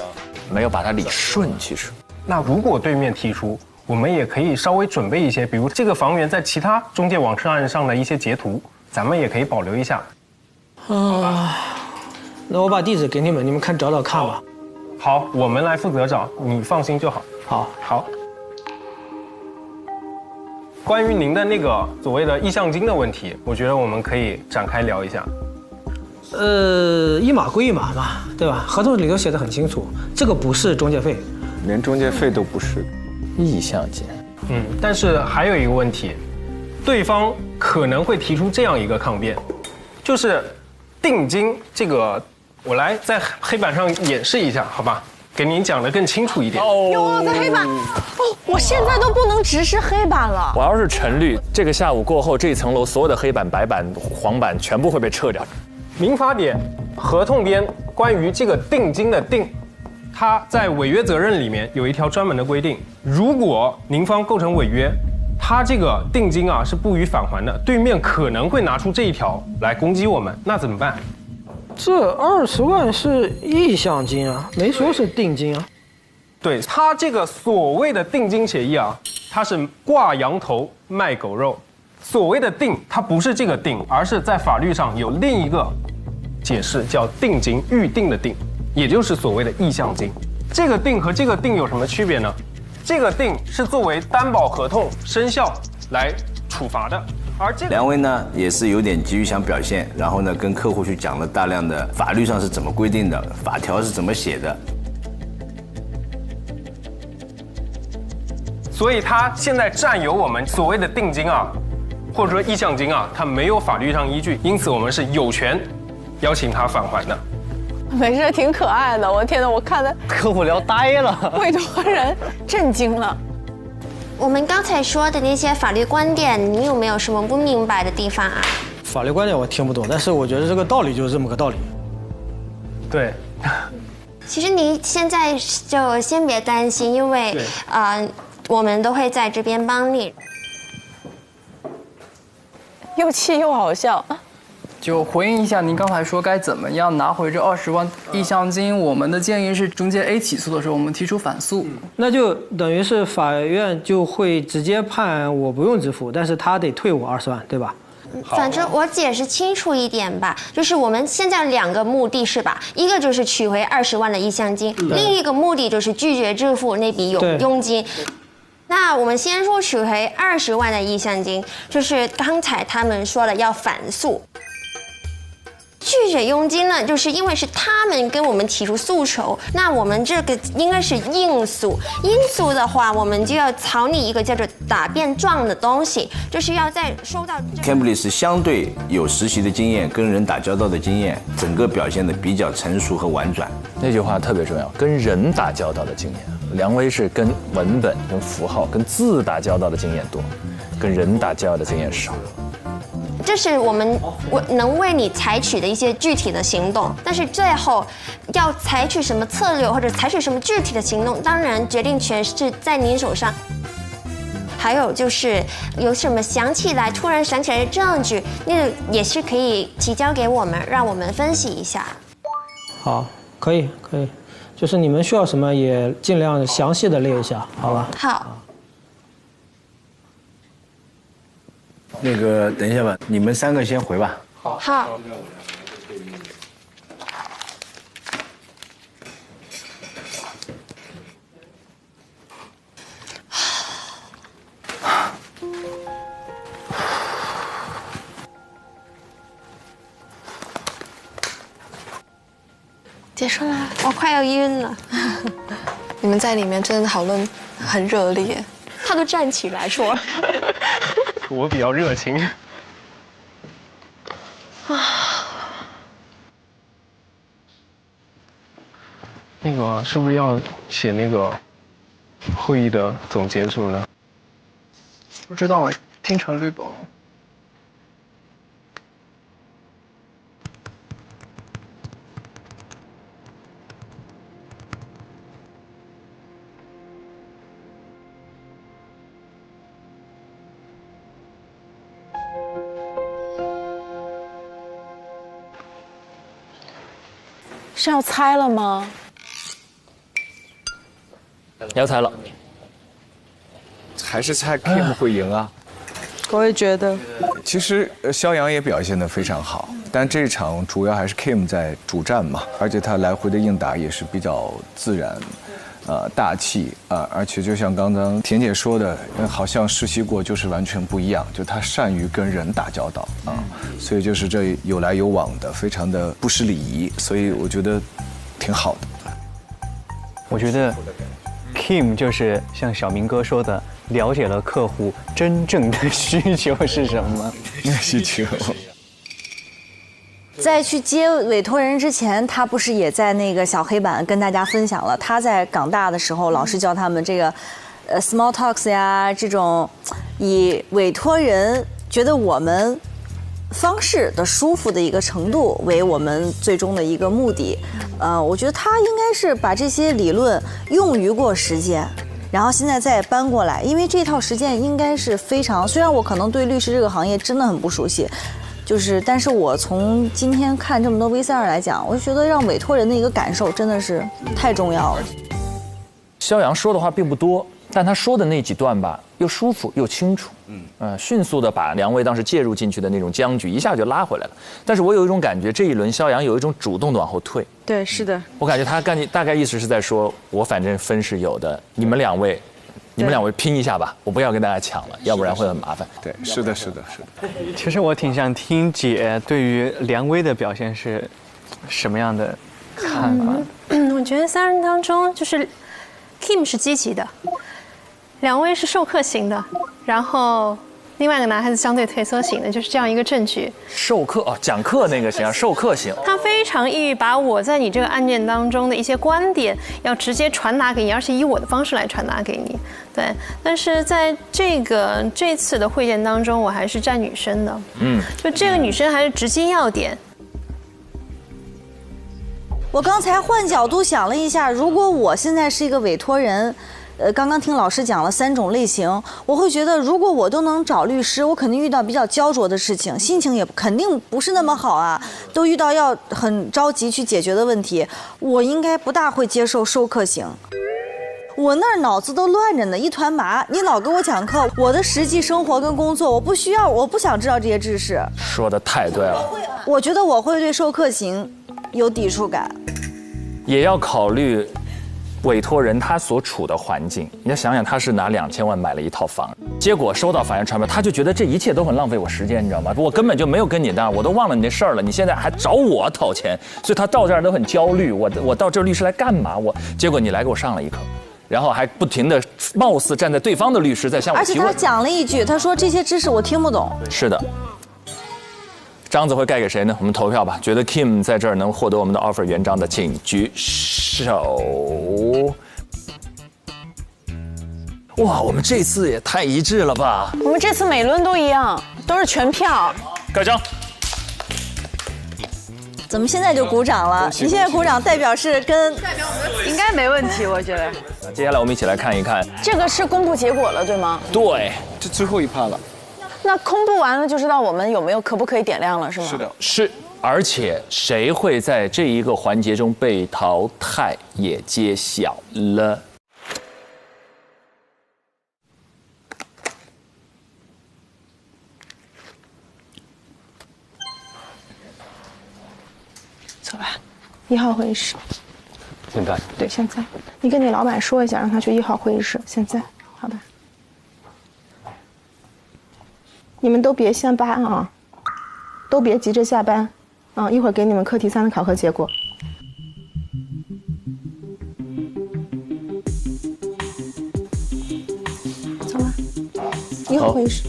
没有把它理顺。其实，那如果对面提出，我们也可以稍微准备一些，比如这个房源在其他中介网站上的一些截图，咱们也可以保留一下。那我把地址给你们，你们看找看吧。好，我们来负责找，你放心就好。好。关于您的那个所谓的意向金的问题，我觉得我们可以展开聊一下。一码归一码嘛，对吧？合同里头写的很清楚，这个不是中介费，连中介费都不是，意向金。但是还有一个问题，对方可能会提出这样一个抗辩，就是定金这个，我来在黑板上演示一下，好吧？给您讲得更清楚一点。哟，在黑板，我现在都不能直视黑板了。我要是陈律，这个下午过后，这一层楼所有的黑板、白板、黄板全部会被撤掉。民法典合同编关于这个定金的定，它在违约责任里面有一条专门的规定，如果您方构成违约，它这个定金是不予返还的，对面可能会拿出这一条来攻击我们，那怎么办？这20万是意向金啊，没说是定金啊。对，他这个所谓的定金协议它是挂羊头卖狗肉。所谓的定，它不是这个定，而是在法律上有另一个解释，叫定金，预定的定，也就是所谓的意向金。这个定和这个定有什么区别呢？这个定是作为担保合同生效来处罚的。而这2位呢也是有点急于想表现，然后呢跟客户去讲了大量的法律上是怎么规定的，法条是怎么写的，所以他现在占有我们所谓的定金或者说意向金他没有法律上依据，因此我们是有权邀请他返还的。没事，挺可爱的。我天哪，我看的客户聊呆了，委托人震惊了。我们刚才说的那些法律观点，你有没有什么不明白的地方法律观点我听不懂，但是我觉得这个道理就是这么个道理。对。其实你现在就先别担心，因为我们都会在这边帮你。又气又好笑。就回应一下您刚才说该怎么样拿回这20万意向金，我们的建议是中介 A 起诉的时候，我们提出反诉。那就等于是法院就会直接判我不用支付，但是他得退我20万，对吧？反正我解释清楚一点吧，就是我们现在2个目的是吧？一个就是取回20万的意向金，另一个目的就是拒绝支付那笔佣金。那我们先说取回20万的意向金，就是刚才他们说了要反诉。拒拒绝佣金呢，就是因为是他们跟我们提出诉求，那我们这个应该是应诉。应诉的话，我们就要草拟一个叫做答辩状的东西，就是要在收到。Kimberly 是相对有实习的经验，跟人打交道的经验，整个表现的比较成熟和婉转。那句话特别重要，跟人打交道的经验。梁威是跟文本、跟符号、跟字打交道的经验多，跟人打交道的经验少。这是我能为你采取的一些具体的行动，但是最后要采取什么策略或者采取什么具体的行动，当然决定权是在您手上。还有就是有什么突然想起来的证据，那个也是可以提交给我们，让我们分析一下。好，可以，就是你们需要什么也尽量详细的列一下，好吧？好。那个，等一下吧，你们3个先回吧。好。结束啦，我快要晕了。你们在里面真的讨论很热烈，他都站起来说。我比较热情。那个是不是要写那个会议的总结什么的？不知道哎，听成绿本。是要猜了吗？要猜了，还是猜 Kim 会赢啊？我也觉得。其实肖阳也表现得非常好，但这场主要还是 Kim 在主战嘛，而且他来回的应答也是比较自然。大气啊，而且就像刚刚田姐说的，好像实习过就是完全不一样，就他善于跟人打交道啊，所以就是这有来有往的，非常的不失礼仪，所以我觉得挺好的。我觉得 Kim 就是像小明哥说的，了解了客户真正的需求是什么。需求。在去接委托人之前，他不是也在那个小黑板跟大家分享了他在港大的时候，老师教他们这个small talks 呀，这种以委托人觉得我们方式的舒服的一个程度为我们最终的一个目的。我觉得他应该是把这些理论用于过实践，然后现在再搬过来，因为这套实践应该是非常，虽然我可能对律师这个行业真的很不熟悉。但是我从今天看这么多 V42来讲，我就觉得让委托人的一个感受真的是太重要了。肖阳说的话并不多，但他说的那几段吧，又舒服又清楚，迅速的把梁威当时介入进去的那种僵局一下就拉回来了。但是我有一种感觉，这一轮肖阳有一种主动的往后退。对，是的。我感觉他大概意思是在说，我反正分是有的，你们两位拼一下吧，我不要跟大家抢了，要不然会很麻烦。对，是的。其实我挺想听姐对于梁威的表现是什么样的看法。我觉得3人当中，就是 Kim 是积极的，梁威是授课型的，然后另外一个男孩子相对退缩型的，就是这样一个证据。授课讲课那个型，授课型。他非常易把我在你这个案件当中的一些观点，要直接传达给你，而且以我的方式来传达给你。对，但是在这次的会见当中，我还是站女生的。就这个女生还是直击要点。我刚才换角度想了一下，如果我现在是一个委托人。刚刚听老师讲了3种类型，我会觉得如果我都能找律师，我肯定遇到比较焦灼的事情，心情也肯定不是那么好啊，都遇到要很着急去解决的问题，我应该不大会接受授课型。我那儿脑子都乱着呢，一团麻。你老给我讲课，我的实际生活跟工作，我不想知道这些知识。说得太对了。我觉得我会对授课型有抵触感。也要考虑委托人他所处的环境，你要想想，他是拿2000万买了一套房，结果收到法院传票，他就觉得这一切都很浪费我时间，你知道吗？我根本就没有跟你的，我都忘了你的事儿了，你现在还找我讨钱，所以他到这儿都很焦虑。我到这儿律师来干嘛？结果你来给我上了一课。然后还不停的貌似站在对方的律师在向我提问，而且他讲了一句，他说这些知识我听不懂。是的，章子会盖给谁呢？我们投票吧。觉得 Kim 在这儿能获得我们的 offer 原章的，请举手。哇，我们这次也太一致了吧！我们这次每轮都一样，都是全票。盖章。怎么现在就鼓掌了？你现在鼓掌代表是跟应该没问题，我觉得。那接下来我们一起来看一看，这个是公布结果了，对吗？对，这最后一趴了。那公布完了就知道我们可不可以点亮了，是吗？是的，是。而且谁会在这一个环节中被淘汰也揭晓了。走吧，1号会议室。现在？对，现在。你跟你老板说一下，让他去1号会议室。现在，好吧。你们都别先搬啊，都别急着下班，一会儿给你们课题3的考核结果。走了，1号会议室。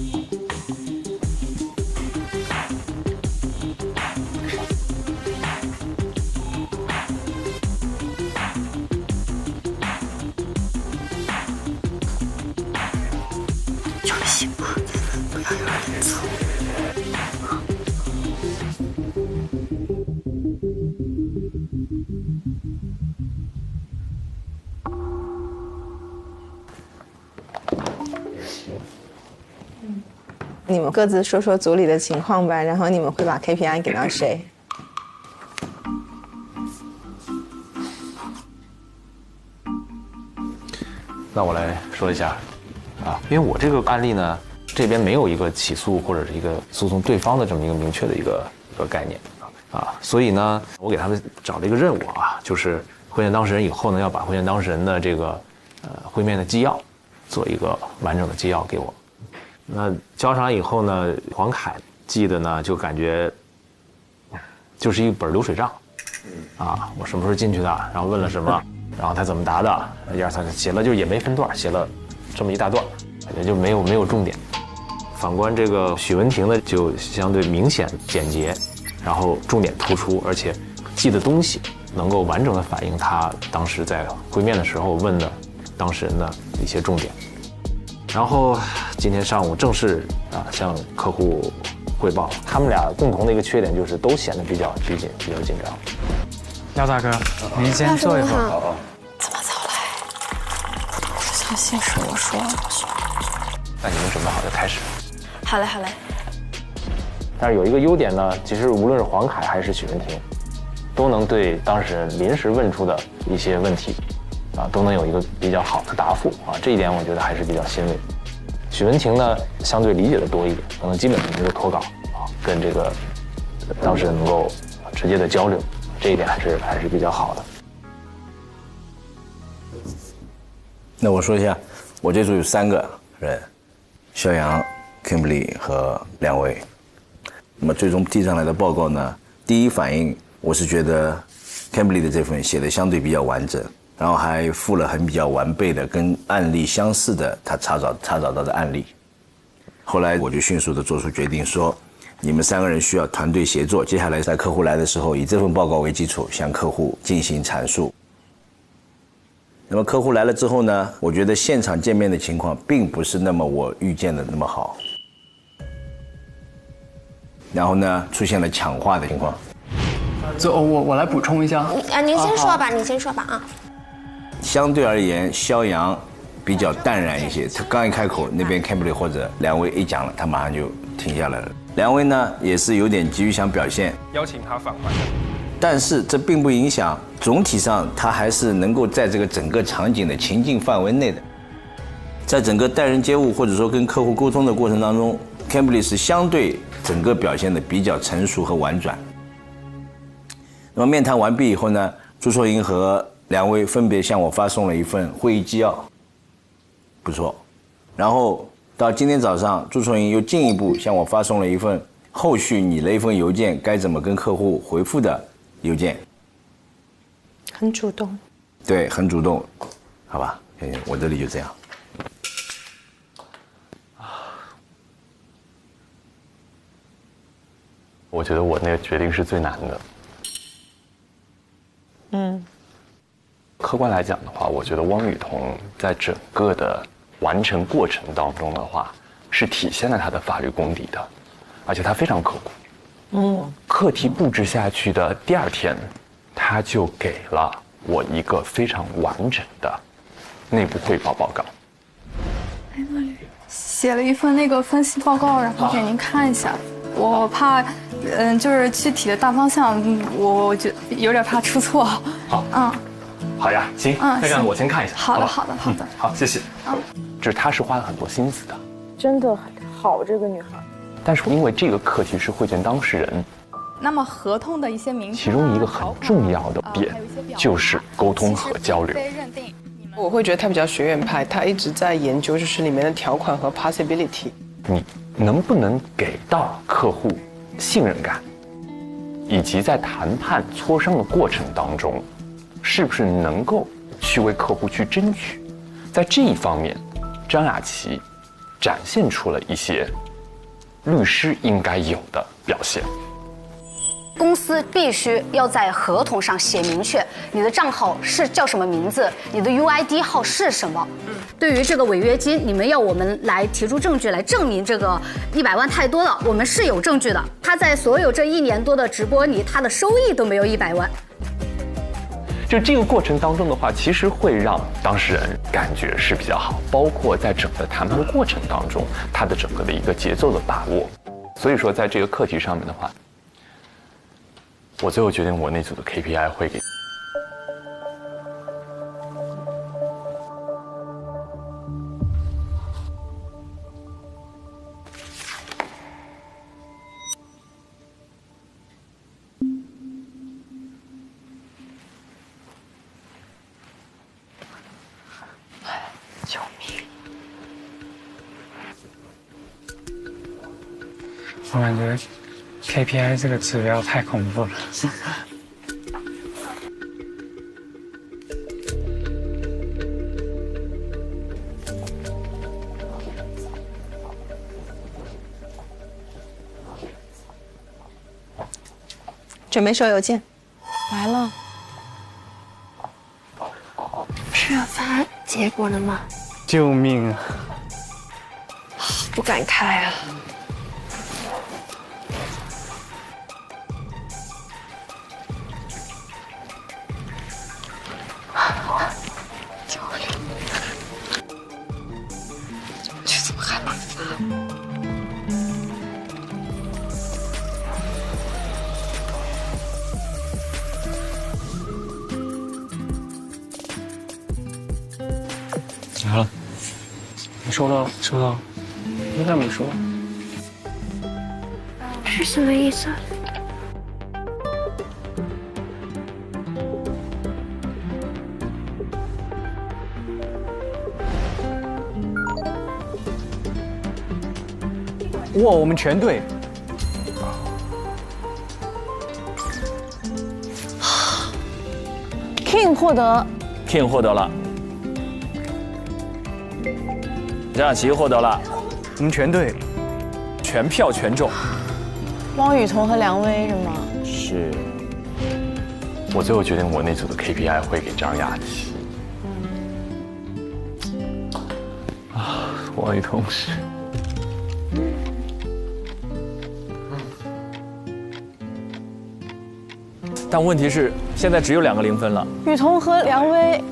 你们各自说说组里的情况吧，然后你们会把 KPI 给到谁？那我来说一下，因为我这个案例呢，这边没有一个起诉或者是一个诉讼对方的这么一个明确的一个概念，所以呢，我给他们找了一个任务就是会面当事人以后呢，要把会面当事人的这个会面的纪要做一个完整的纪要给我。那交上来以后呢，黄凯记得呢，就感觉就是一本流水账，我什么时候进去的，然后问了什么，然后他怎么答的，1、2、3写了，就也没分段，写了这么一大段，也就没有重点。反观这个许文婷呢，就相对明显简洁，然后重点突出，而且记的东西能够完整的反映他当时在会面的时候问的当事人的一些重点。然后今天上午正式向客户汇报，他们俩共同的一个缺点就是都显得比较拘谨，比较紧张。廖大哥，您先坐一会儿。怎么早来？这消息是我说的。那你们准备好就开始。好嘞，好嘞。但是有一个优点呢，其实无论是黄凯还是许文婷，都能对当事人临时问出的一些问题，都能有一个比较好的答复这一点我觉得还是比较欣慰。许文婷呢，相对理解的多一点，可能基本能够投稿跟这个当事人能够直接的交流，这一点还是比较好的。那我说一下，我这组有3个人，肖阳、Kimberly 和2位。那么最终递上来的报告呢，第一反应我是觉得 Kimberly 的这份写的相对比较完整，然后还附了比较完备的跟案例相似的他查找到的案例。后来我就迅速的做出决定说，你们3个人需要团队协作，接下来在客户来的时候，以这份报告为基础向客户进行阐述。那么客户来了之后呢，我觉得现场见面的情况并不是那么我预见的那么好，然后呢出现了抢话的情况。我来补充一下。您先说吧，你先说吧相对而言，肖阳比较淡然一些，他刚一开口，那边 Kimberly 或者2位一讲了，他马上就停下来了。2位呢也是有点急于想表现，邀请他返还。但是这并不影响，总体上他还是能够在这个整个场景的情境范围内的。在整个待人接物或者说跟客户沟通的过程当中 ，Kimberly 是相对整个表现的比较成熟和婉转。那么面谈完毕以后呢，朱硕莹和两位分别向我发送了一份会议纪要，不错。然后到今天早上，朱崇莹又进一步向我发送了一份后续拟了一封邮件，该怎么跟客户回复的邮件。很主动。对，很主动，好吧，我这里就这样。我觉得我那个决定是最难的。客观来讲的话，我觉得汪雨桐在整个的完成过程当中的话，是体现了他的法律功底的，而且他非常刻苦。课题布置下去的第2天，他就给了我一个非常完整的内部汇报报告。写了一份那个分析报告，然后给您看一下。我怕，就是具体的大方向，我就有点怕出错。好，好呀，行，那这样我先看一下。好的，好的，好的。好，谢谢。就是他是花了很多心思的，真的好，这个女孩。但是因为这个课题是会见当事人，那么合同的一些名称，其中一个很重要的点就是沟通和交流。我会觉得他比较学院派，他一直在研究就是里面的条款和 possibility。你能不能给到客户信任感，以及在谈判磋商的过程当中，是不是能够去为客户去争取？在这一方面，张雅琪展现出了一些律师应该有的表现。公司必须要在合同上写明确你的账号是叫什么名字，你的 UID 号是什么。对于这个违约金，你们要我们来提出证据来证明这个100万太多了，我们是有证据的。他在所有这1年多的直播里，他的收益都没有100万。就这个过程当中的话，其实会让当事人感觉是比较好，包括在整个谈判的过程当中，他的整个的一个节奏的把握。所以说，在这个课题上面的话，我最后决定我那组的 KPI 会给。救命！我感觉 KPI 这个指标太恐怖了。准备收邮件。来了。是要发结果了吗？救命啊！不敢开啊。这怎么还不发？来了，你收到了？收到了。应该没收。是什么意思？哇，我们全对。King 获得。King 获得了。张雅琪获得了。我们全对。全票全中。汪雨桐和梁威是吗？是。我最后决定我那组的 KPI 会给张雅琪。汪雨桐是。但问题是，现在只有2个0分了。雨桐和梁威。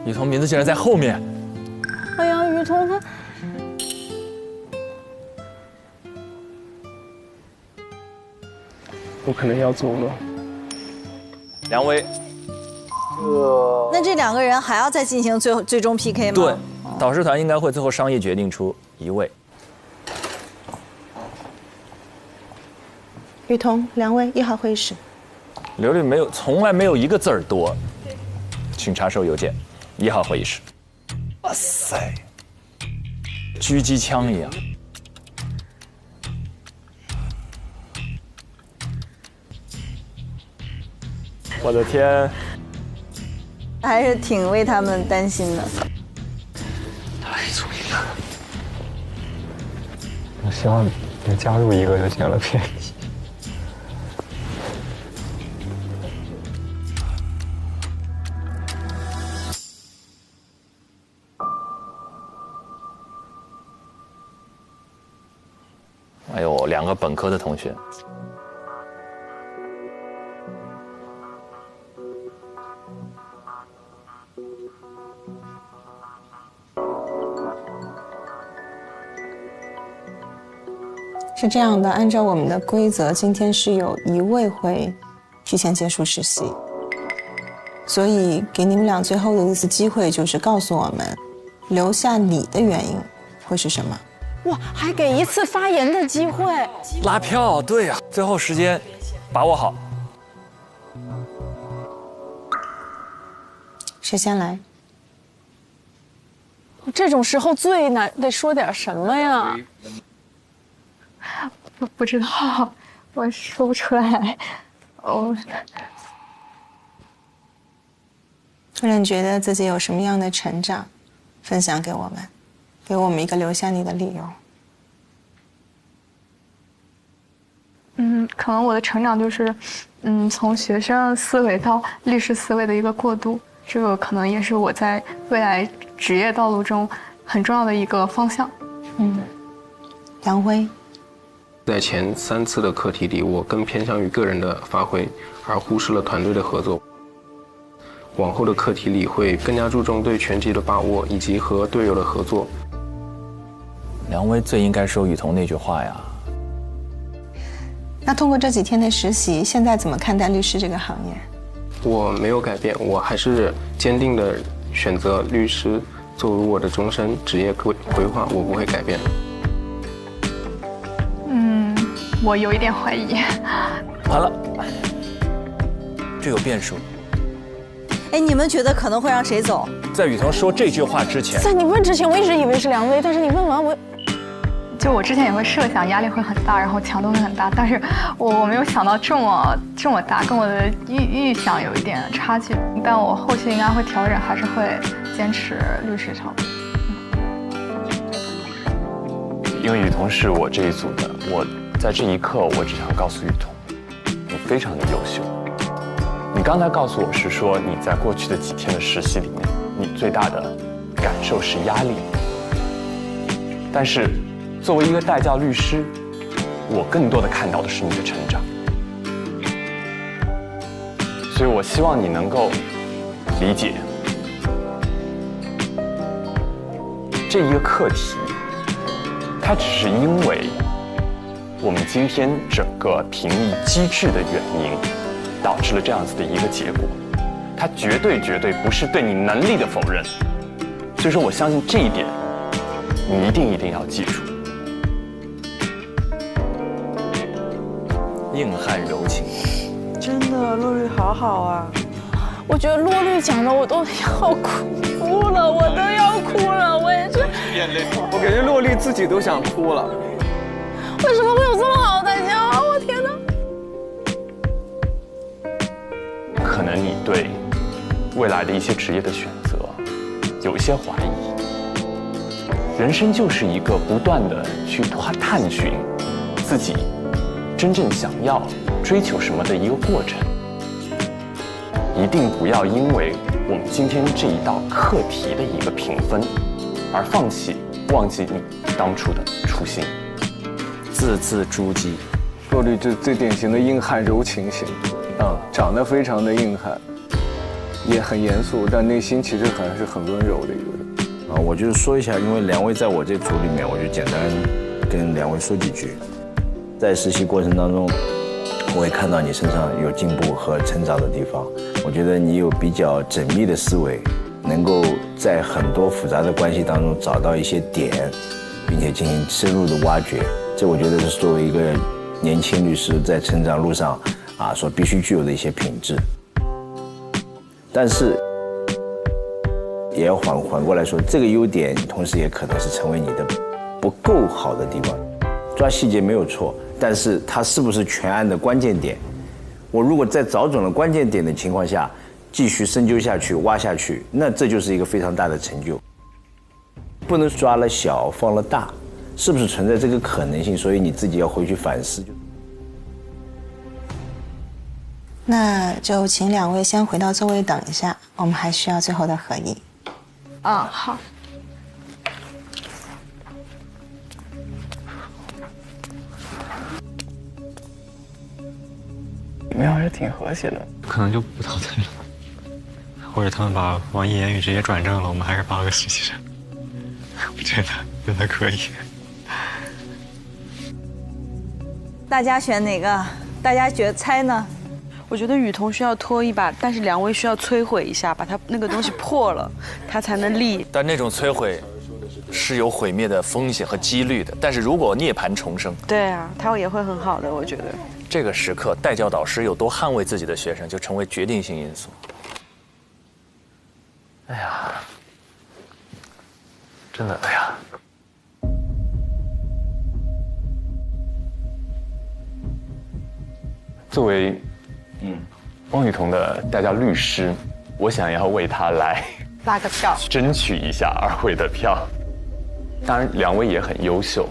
雨桐名字竟然在后面。哎呀，雨桐和。我可能要走了。梁威。那这2个人还要再进行最终 PK 吗？对，导师团应该会最后商议决定出1位。雨桐、梁威1号会议室。刘律从来没有1个字儿多，请查收邮件，1号会议室。哇塞，狙击枪一样。我的天，还是挺为他们担心的。太聪明了，我希望能加入一个就捡了便宜。哎呦，2个本科的同学。是这样的，按照我们的规则，今天是有1位会提前结束实习，所以给你们俩最后的一次机会，就是告诉我们留下你的原因会是什么。哇，还给1次发言的机会，拉票，对呀，最后时间把握好。谁先来？这种时候最难得说点什么呀？不知道，我说不出来。突然觉得自己有什么样的成长，分享给我们，给我们一个留下你的理由。可能我的成长就是，从学生思维到律师思维的一个过渡，这个可能也是我在未来职业道路中很重要的一个方向。杨辉。在前3次的课题里，我更偏向于个人的发挥，而忽视了团队的合作。往后的课题里会更加注重对全局的把握，以及和队友的合作。梁威最应该说雨桐那句话呀。那通过这几天的实习，现在怎么看待律师这个行业？我没有改变，我还是坚定的选择律师作为我的终身职业规划，我不会改变。我有一点怀疑。完了，这有变数。哎，你们觉得可能会让谁走？在雨桐说这句话之前，在你问之前，我一直以为是梁威，但是你问完我，就我之前也会设想压力会很大，然后强度会很大，但是我没有想到这么大，跟我的预想有一点差距。但我后续应该会调整，还是会坚持律师这条路。因为雨桐是我这一组的，我在这一刻我只想告诉雨桐，你非常的优秀。你刚才告诉我是说你在过去的几天的实习里面，你最大的感受是压力。但是作为一个代教律师，我更多的看到的是你的成长。所以我希望你能够理解这一个课题，它只是因为我们今天整个评议机制的原因，导致了这样子的一个结果。它绝对不是对你能力的否认。所以说我相信这一点，你一定要记住。硬汉柔情，真的洛律好好啊！我觉得洛律讲的我都要哭了，我都要哭了，我也是。我感觉洛律自己都想哭了。为什么会有这么好的代教？我天哪！可能你对未来的一些职业的选择有一些怀疑。人生就是一个不断的去探寻自己真正想要追求什么的一个过程。一定不要因为我们今天这一道课题的一个评分而忘记你当初的初心。字字珠玑，洛律就最典型的硬汉柔情型，长得非常的硬汉，也很严肃，但内心其实还是很温柔的一个人。我就是说一下，因为梁威在我这组里面，我就简单跟梁威说几句。在实习过程当中，我也看到你身上有进步和成长的地方。我觉得你有比较缜密的思维，能够在很多复杂的关系当中找到一些点，并且进行深入的挖掘。这我觉得是作为一个年轻律师在成长路上所必须具有的一些品质。但是也要反过来说，这个优点同时也可能是成为你的不够好的地方。抓细节没有错，但是它是不是全案的关键点？我如果在找准了关键点的情况下，继续深究下去、挖下去，那这就是一个非常大的成就。不能抓了小放了大，是不是存在这个可能性？所以你自己要回去反思。那就请2位先回到座位等一下，我们还需要最后的合影。啊，好。你们还是挺和谐的，可能就不淘汰了，或者他们把网易言语直接转正了，我们还是8个实习生。我觉得真的可以。大家选哪个？大家猜呢？我觉得雨桐需要拖一把，但是2位需要摧毁一下，把它那个东西破了，它才能立。但那种摧毁是有毁灭的风险和几率的。但是如果涅槃重生，对啊，它也会很好的，我觉得。这个时刻，带教导师有多捍卫自己的学生，就成为决定性因素。哎呀，真的，哎呀。作为汪雨桐的代教律师，我想要为他来拉个票，争取一下2位的票。当然，2位也很优秀，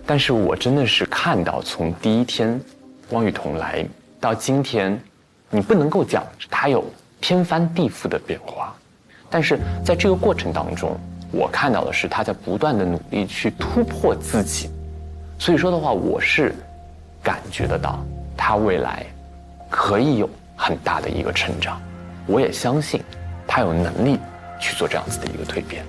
但是我真的是看到从第一天汪雨桐来到今天，你不能够讲他有天翻地覆的变化，但是在这个过程当中，我看到的是他在不断的努力去突破自己。所以说的话，我是感觉得到他未来可以有很大的一个成长，我也相信他有能力去做这样子的一个蜕变。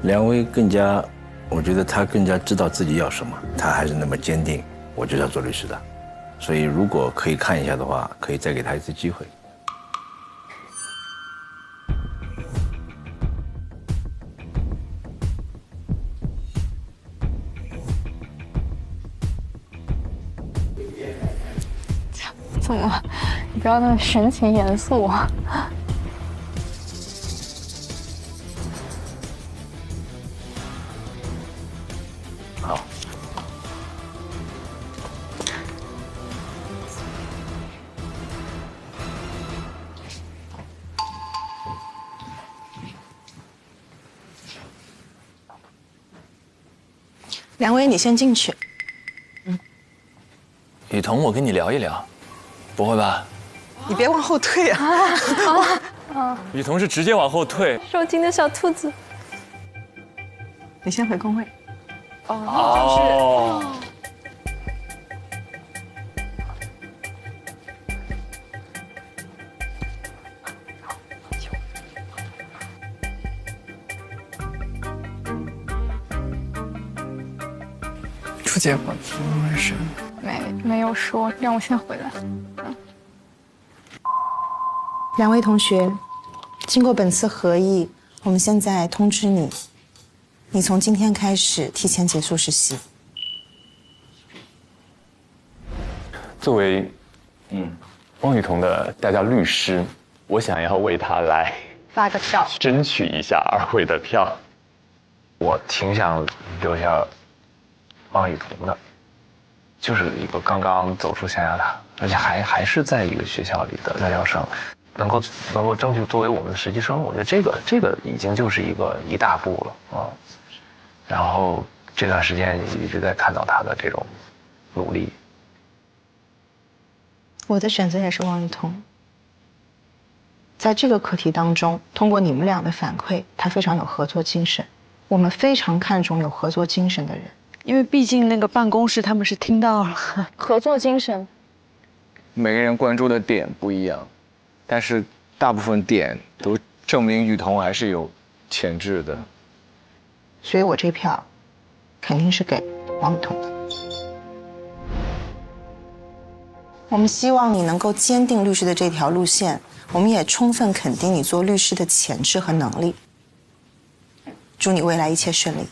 2位更加，我觉得他更加知道自己要什么，他还是那么坚定，我就是要做律师的。所以如果可以看一下的话，可以再给他一次机会。怎么？你不要那么神情严肃啊！好。2位，你先进去。雨桐，我跟你聊一聊。不会吧？你别往后退啊！雨桐是直接往后退。受惊的小兔子。你先回工位。哦。出结果没事。没有说，让我先回来。2位同学，经过本次合议，我们现在通知你，你从今天开始提前结束实习。作为汪雨桐的代教律师，我想要为他来拉个票，争取一下2位的票。我挺想留下汪雨桐的。就是一个刚刚走出象牙塔，而且还是在一个学校里的在校生，能够争取作为我们的实习生，我觉得这个已经就是一大步了啊。然后这段时间一直在看到他的这种努力。我的选择也是汪雨桐。在这个课题当中，通过你们俩的反馈，他非常有合作精神，我们非常看重有合作精神的人。因为毕竟那个办公室他们是听到了合作精神，每个人关注的点不一样，但是大部分点都证明雨桐还是有潜质的，所以我这票肯定是给王雨桐的。我们希望你能够坚定律师的这条路线，我们也充分肯定你做律师的潜质和能力。祝你未来一切顺利。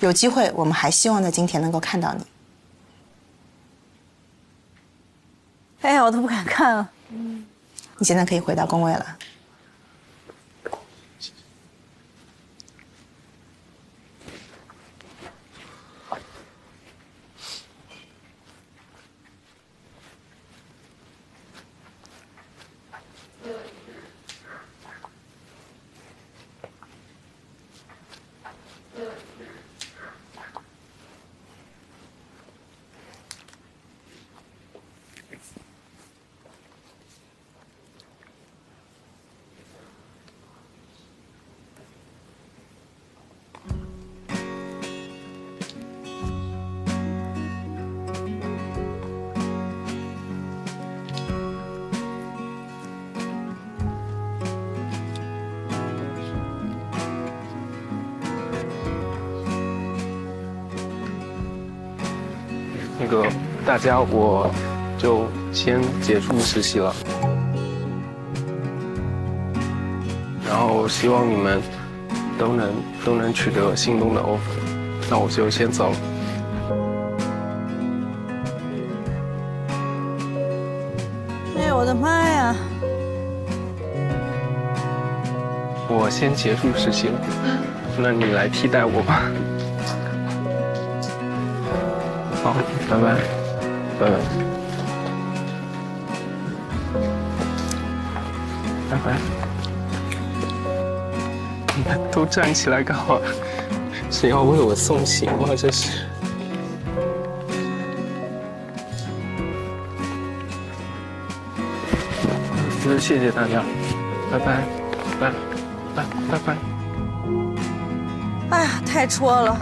有机会，我们还希望在今天能够看到你。哎呀，我都不敢看了。你现在可以回到工位了。那个大家，我就先结束实习了，然后希望你们都能取得心动的 offer， 那我就先走了。哎呦我的妈呀！我先结束实习了，那你来替代我吧。好，拜拜，拜拜，拜拜。你们都站起来干嘛？是要为我送行吗？这是。谢谢大家，拜拜，拜拜。哎呀，太戳了。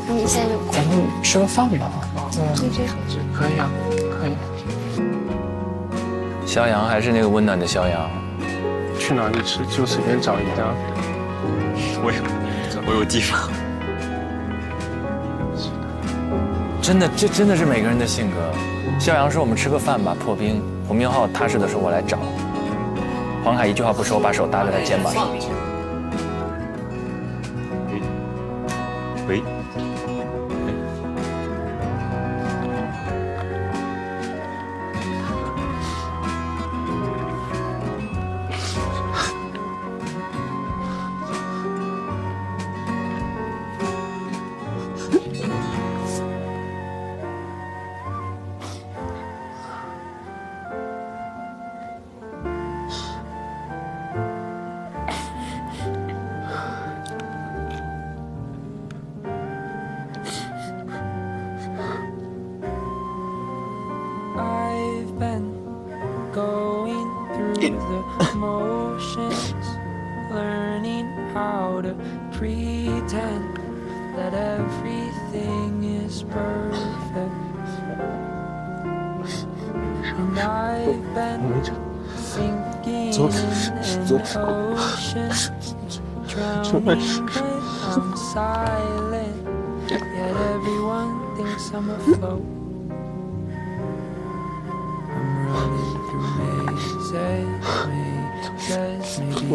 你现在就咱们吃个饭吧。就这样。可以啊，可以。肖阳还是那个温暖的肖阳。去哪里吃就随便找一家。我有地方。真的，这真的是每个人的性格。肖阳说我们吃个饭吧，破冰。洪明浩踏实的说我来找。黄海一句话不说，把手搭在他肩膀上。喂。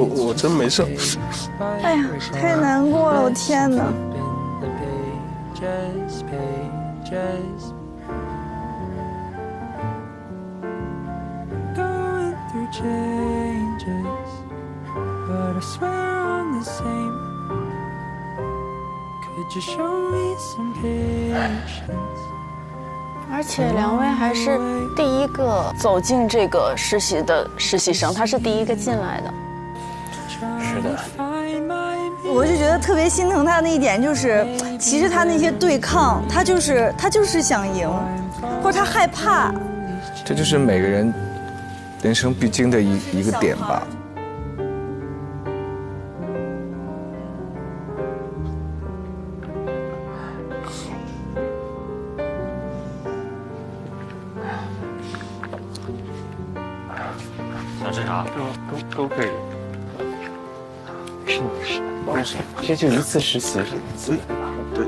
我真没事。哎呀，太难过了，我天哪！而且两位还是第一个走进这个实习的实习生，他是第一个进来的。是的。我就觉得特别心疼他的一点就是，其实他那些对抗，他就是想赢，或者他害怕。这就是每个人人生必经的一个点吧。想吃啥？都可以。没事，这就一次实习。对。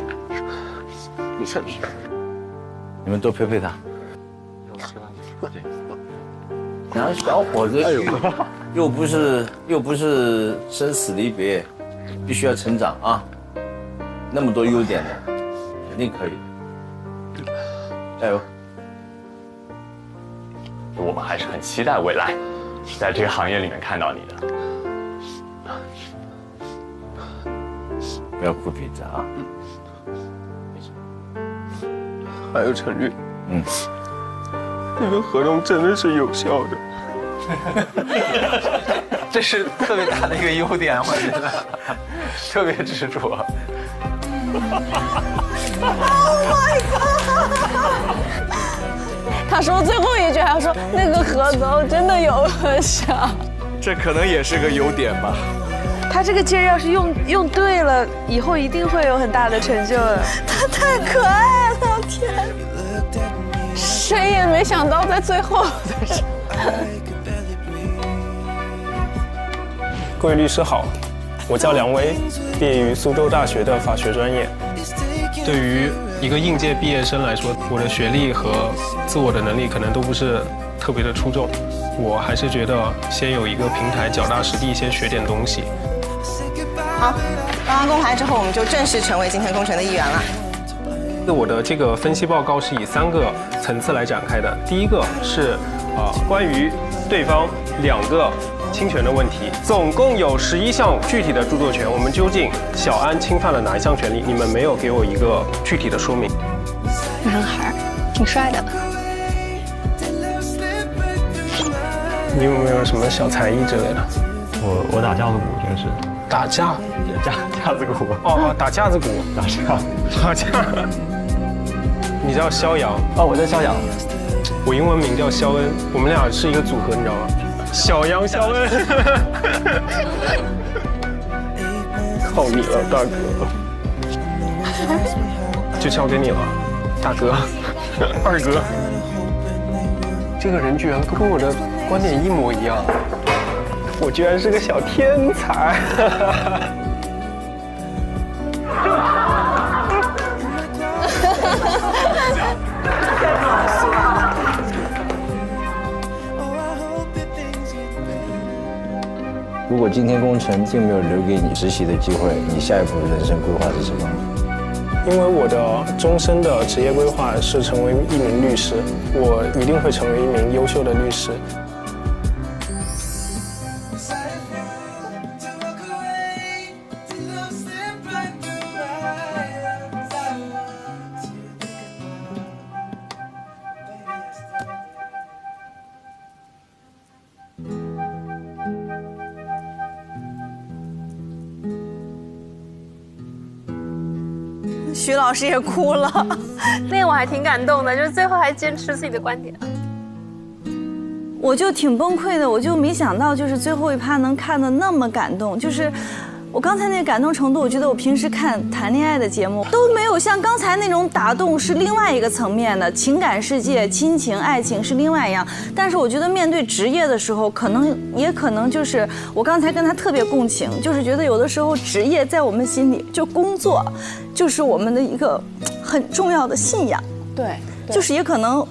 你看，你们多陪陪他。然后小伙子又不是生死离别，必须要成长啊！那么多优点的，肯定可以。加油！我们还是很期待未来在这个行业里面看到你的。不要哭鼻子啊！还有陈律，你的合同真的是有效的。这是特别大的一个优点，我觉得特别执着。Oh my god！ 他说最后一句还要说那个合同真的有效，这可能也是个优点吧。他这个劲儿要是用对了，以后一定会有很大的成就的。他太可爱了，天！谁也没想到在最后的时候。各位律师好，我叫梁威，毕业于苏州大学的法学专业。对于一个应届毕业生来说，我的学历和自我的能力可能都不是特别的出众，我还是觉得先有一个平台，脚踏实地，先学点东西。好，刚刚公牌之后，我们就正式成为今天工程的一员了。我的这个分析报告是以3个层次来展开的。第一个是关于对方2个侵权的问题，总共有11项具体的著作权。我们究竟小安侵犯了哪一项权利？你们没有给我一个具体的说明。男孩，挺帅的。你有没有什么小才艺之类的？我打架子鼓，平时打架子鼓。哦，打架子鼓，打架。你叫肖阳？哦，我叫肖阳。我英文名叫肖恩，我们俩是一个组合，你知道吗？小杨肖恩。靠你了，大哥。就交给你了，大哥，二哥。这个人居然跟我的观点一模一样，我居然是个小天才。如果今天工程并没有留给你实习的机会，你下一步人生规划是什么？因为我的终身的职业规划是成为一名律师，我一定会成为一名优秀的律师。徐老师也哭了，那个我还挺感动的，就是最后还坚持自己的观点。我就挺崩溃的，我就没想到就是最后一趴能看得那么感动，就是我刚才那个感动程度，我觉得我平时看谈恋爱的节目都没有像刚才那种打动，是另外一个层面的情感世界、亲情、爱情是另外一样。但是我觉得面对职业的时候，可能就是我刚才跟他特别共情，就是觉得有的时候职业在我们心里，就工作就是我们的一个很重要的信仰。对，就是也可能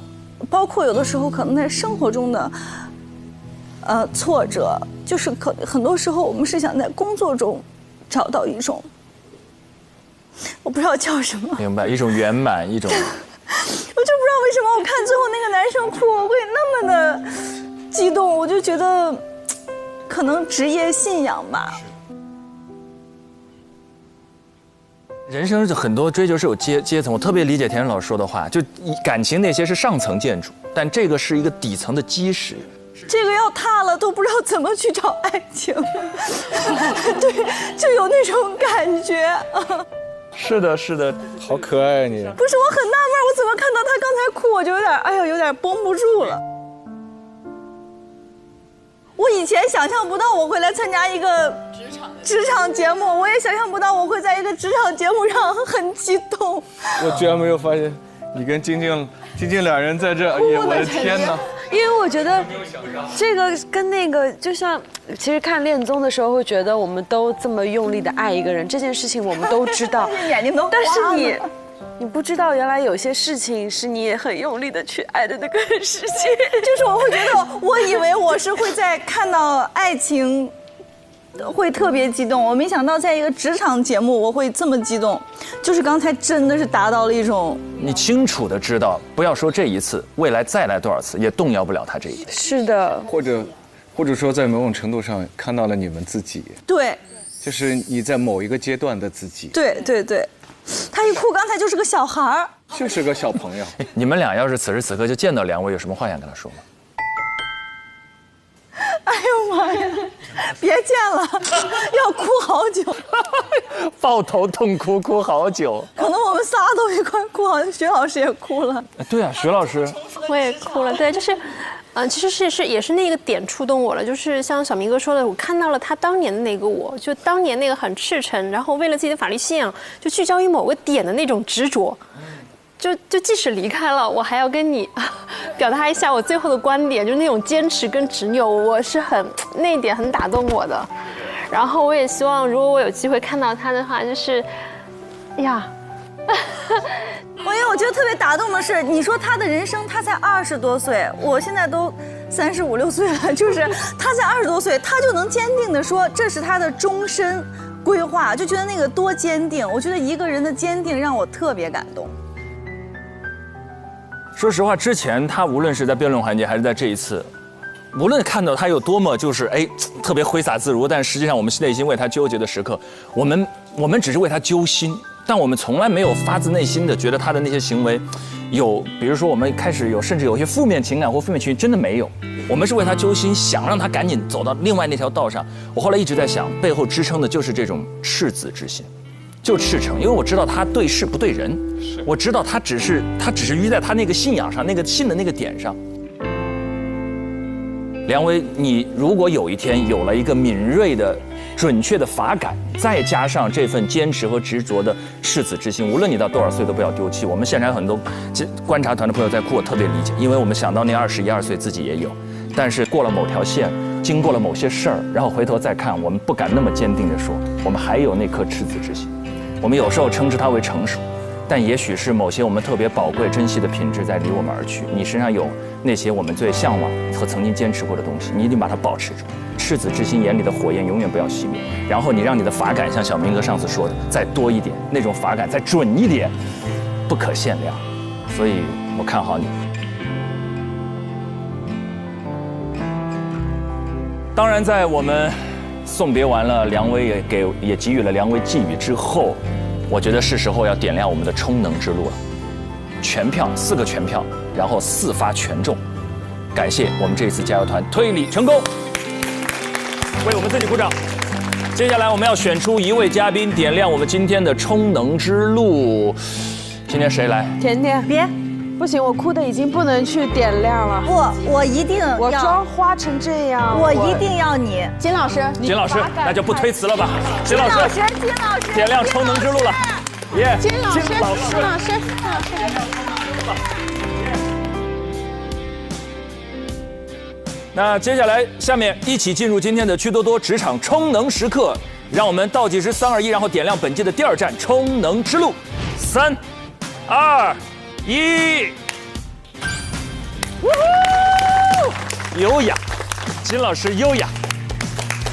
包括有的时候可能在生活中的挫折，就是很多时候我们是想在工作中找到一种，我不知道叫什么，明白，一种圆满，一种。我就不知道为什么我看最后那个男生哭，我会那么的激动，我就觉得可能职业信仰吧。人生很多追求是有阶层，我特别理解田仁老师说的话，就感情那些是上层建筑，但这个是一个底层的基石。这个要塌了都不知道怎么去找爱情，对，就有那种感觉。是的，是的，好可爱你。不是，我很纳闷，我怎么看到他刚才哭，我就有点绷不住了。我以前想象不到我会来参加一个职场节目，我也想象不到我会在一个职场节目上很激动。我居然没有发现你跟晶晶俩人在这，我的天哪！因为我觉得这个跟那个就像，其实看恋综的时候会觉得我们都这么用力的爱一个人，这件事情我们都知道，眼睛都但是你不知道原来有些事情是你也很用力的去爱的那个事情，就是我会觉得，我以为我是会在看到爱情会特别激动。我没想到在一个职场节目我会这么激动，就是刚才真的是达到了一种。你清楚的知道，不要说这一次，未来再来多少次也动摇不了他这一点。是的，或者说在某种程度上看到了你们自己。对，就是你在某一个阶段的自己。对对对，他一哭刚才就是个小孩儿，就是个小朋友。你们俩要是此时此刻就见到两位，有什么话想跟他说吗？哎呦妈呀！别见了，要哭好久，抱头痛哭，哭好久。可能我们仨都一块哭好久，徐老师也哭了。对啊，徐老师，我也哭了。对，就是，其实也是那个点触动我了。就是像小明哥说的，我看到了他当年的那个我，就当年那个很赤诚，然后为了自己的法律信仰，就聚焦于某个点的那种执着。就即使离开了，我还要跟你表达一下我最后的观点，就是那种坚持跟执拗，我是那一点很打动我的。然后我也希望，如果我有机会看到他的话，就是呀，因为我觉得特别打动的是，你说他的人生，他才20多岁，我现在都35、6岁了，就是他才20多岁，他就能坚定的说这是他的终身规划，就觉得那个多坚定。我觉得一个人的坚定让我特别感动。说实话，之前他无论是在辩论环节还是在这一次，无论看到他有多么就是特别挥洒自如，但实际上我们内心为他纠结的时刻，我们只是为他揪心，但我们从来没有发自内心的觉得他的那些行为有，比如说我们开始甚至有些负面情感或负面情绪，真的没有。我们是为他揪心，想让他赶紧走到另外那条道上。我后来一直在想，背后支撑的就是这种赤子之心。就赤诚，因为我知道他对事不对人，我知道他只是淤在他那个信仰上，那个信的那个点上。梁威，你如果有一天有了一个敏锐的、准确的法感，再加上这份坚持和执着的赤子之心，无论你到多少岁都不要丢弃。我们现场很多观察团的朋友在哭，我特别理解，因为我们想到那21、2岁自己也有，但是过了某条线，经过了某些事儿，然后回头再看，我们不敢那么坚定地说，我们还有那颗赤子之心。我们有时候称之它为成熟，但也许是某些我们特别宝贵、珍惜的品质在离我们而去。你身上有那些我们最向往和曾经坚持过的东西，你一定把它保持住。赤子之心眼里的火焰永远不要熄灭。然后你让你的法感，像小明哥上次说的，再多一点，那种法感再准一点，不可限量。所以我看好你。当然，在我们送别完了梁威，也给予了梁威寄语之后，我觉得是时候要点亮我们的充能之路了。全票4个全票，然后4发全中，感谢我们这一次加油团推理成功，为我们自己鼓掌。接下来我们要选出1位嘉宾，点亮我们今天的充能之路。今天谁来？甜甜，别。不行，我哭的已经不能去点亮了。不，我一定要。我妆花成这样，我一定要你，金老师。金老师，那就不推辞了吧。金老师，点亮充能之路了。耶！金老师，那接下来，下面一起进入今天的趣多多职场充能时刻，让我们倒计时3、2、1，然后点亮本届的第2站充能之路。3、2、1，优雅，金老师优雅，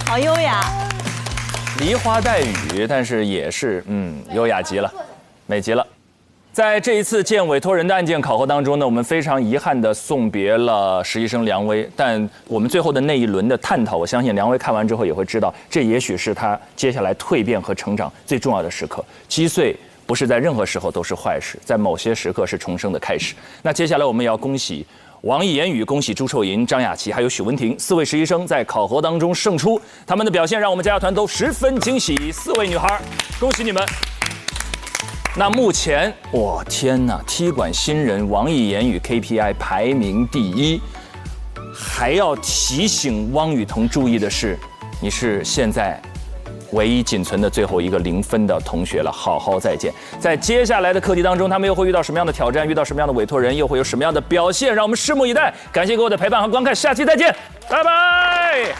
好优雅，梨花带雨，但是也是优雅极了，美极了。在这一次见委托人的案件考核当中呢，我们非常遗憾地送别了实习生梁威，但我们最后的那一轮的探讨，我相信梁威看完之后也会知道，这也许是他接下来蜕变和成长最重要的时刻。击碎不是在任何时候都是坏事，在某些时刻是重生的开始。那接下来我们也要恭喜王艺言语，恭喜朱臭银、张雅琪还有许文婷4位实习生在考核当中胜出，他们的表现让我们加油团都十分惊喜。4位女孩，恭喜你们！那目前，哇天哪，踢馆新人王艺言语 KPI 排名第1。还要提醒汪雨桐注意的是，你是现在唯一仅存的最后一个0分的同学了，好好再见。在接下来的课题当中，他们又会遇到什么样的挑战，遇到什么样的委托人，又会有什么样的表现，让我们拭目以待。感谢各位的陪伴和观看，下期再见，拜拜。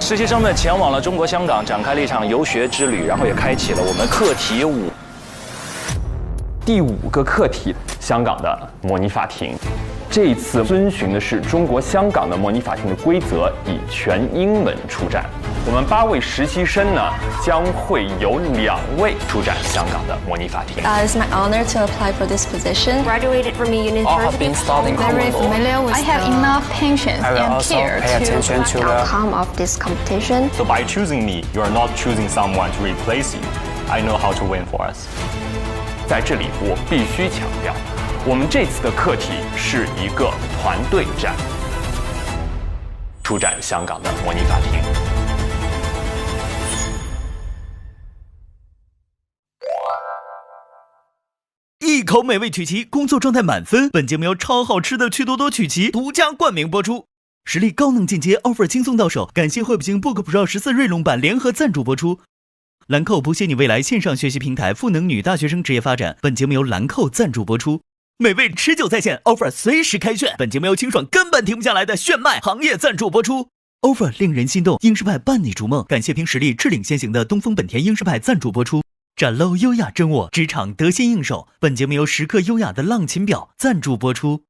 实习生们前往了中国香港，展开了一场游学之旅，然后也开启了我们课题5。第5个课题，香港的模拟法庭。这一次遵循的是中国香港的模拟法庭的规则，以全英文出战。我们8位实习生呢，将会有2位出战香港的模拟法庭。It's my honor to apply for this position. Graduated from a university. I have been studying very familiar with. I have enough patience and care to the outcome of this competition. So by choosing me, you are not choosing someone to replace you. I know how to win for us. 在这里，我必须强调，我们这次的课题是一个团队战，出战香港的模拟法庭。一口美味曲奇，工作状态满分。本节目由超好吃的趣多多曲奇独家冠名播出，实力高能进阶 ，offer 轻松到手。感谢惠普星 Book Pro 14锐龙版联合赞助播出。兰蔻谱写你未来线上学习平台，赋能女大学生职业发展。本节目由兰蔻赞助播出。美味持久在线 ，offer 随时开炫。本节目由清爽根本停不下来的炫迈行业赞助播出。offer 令人心动，英诗派伴你逐梦。感谢凭实力智领先行的东风本田英诗派赞助播出。展露优雅真我，职场得心应手。本节目由时刻优雅的浪琴表赞助播出。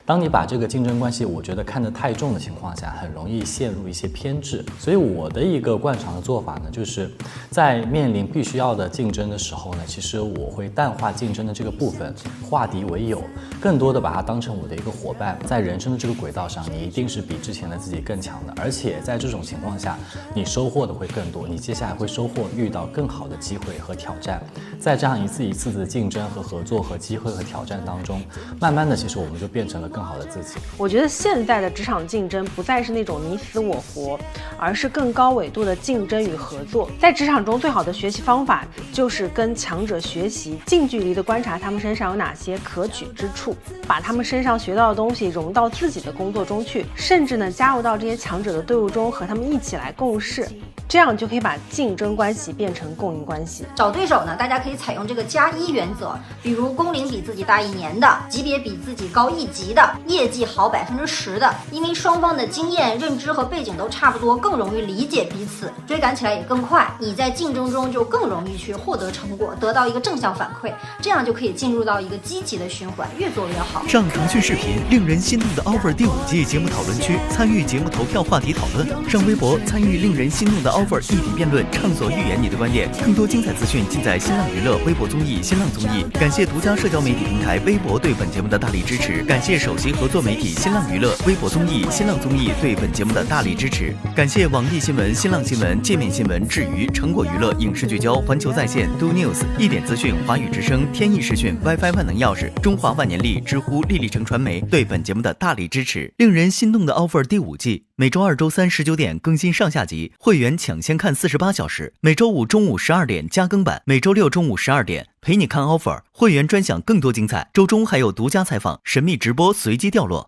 当你把这个竞争关系，我觉得看得太重的情况下，很容易陷入一些偏执。所以我的一个惯常的做法呢，就是在面临必须要的竞争的时候呢，其实我会淡化竞争的这个部分，化敌为友，更多的把它当成我的一个伙伴。在人生的这个轨道上，你一定是比之前的自己更强的，而且在这种情况下，你收获的会更多，你接下来会收获遇到更好的机会和挑战。在这样一次一次的竞争和合作和机会和挑战当中，慢慢的，其实我们就变成了更好的自己。我觉得现在的职场竞争不再是那种你死我活，而是更高纬度的竞争与合作。在职场中，最好的学习方法就是跟强者学习，近距离的观察他们身上有哪些可取之处，把他们身上学到的东西融到自己的工作中去，甚至呢加入到这些强者的队伍中，和他们一起来共事。这样就可以把竞争关系变成共赢关系。找对手呢，大家可以采用这个+1原则，比如工龄比自己大1年的，级别比自己高1级的，业绩好10%的，因为双方的经验、认知和背景都差不多，更容易理解彼此，追赶起来也更快。你在竞争中就更容易去获得成果，得到一个正向反馈，这样就可以进入到一个积极的循环，越做越好。上腾讯视频令人心动的 offer 第5季节目讨论区，参与节目投票话题讨论。上微博参与令人心动的offer议题辩论，畅所欲言你的观点。更多精彩资讯尽在新浪娱乐、微博综艺、新浪综艺。感谢独家社交媒体平台微博对本节目的大力支持，感谢首席合作媒体新浪娱乐、微博综艺、新浪综艺对本节目的大力支持，感谢网易新闻、新浪新闻、界面新闻、智娱、成果娱乐、影视聚焦、环球在线、Do News、一点资讯、华语之声、天翼视讯、WiFi 万能钥匙、中华万年历、知乎、立成传媒对本节目的大力支持。令人心动的 offer 第5季，每周2、周3 19点更新上下集，会员抢先看48小时，每周5中午12点加更版，每周6中午12点陪你看 offer， 会员专享更多精彩，周中还有独家采访、神秘直播随机掉落。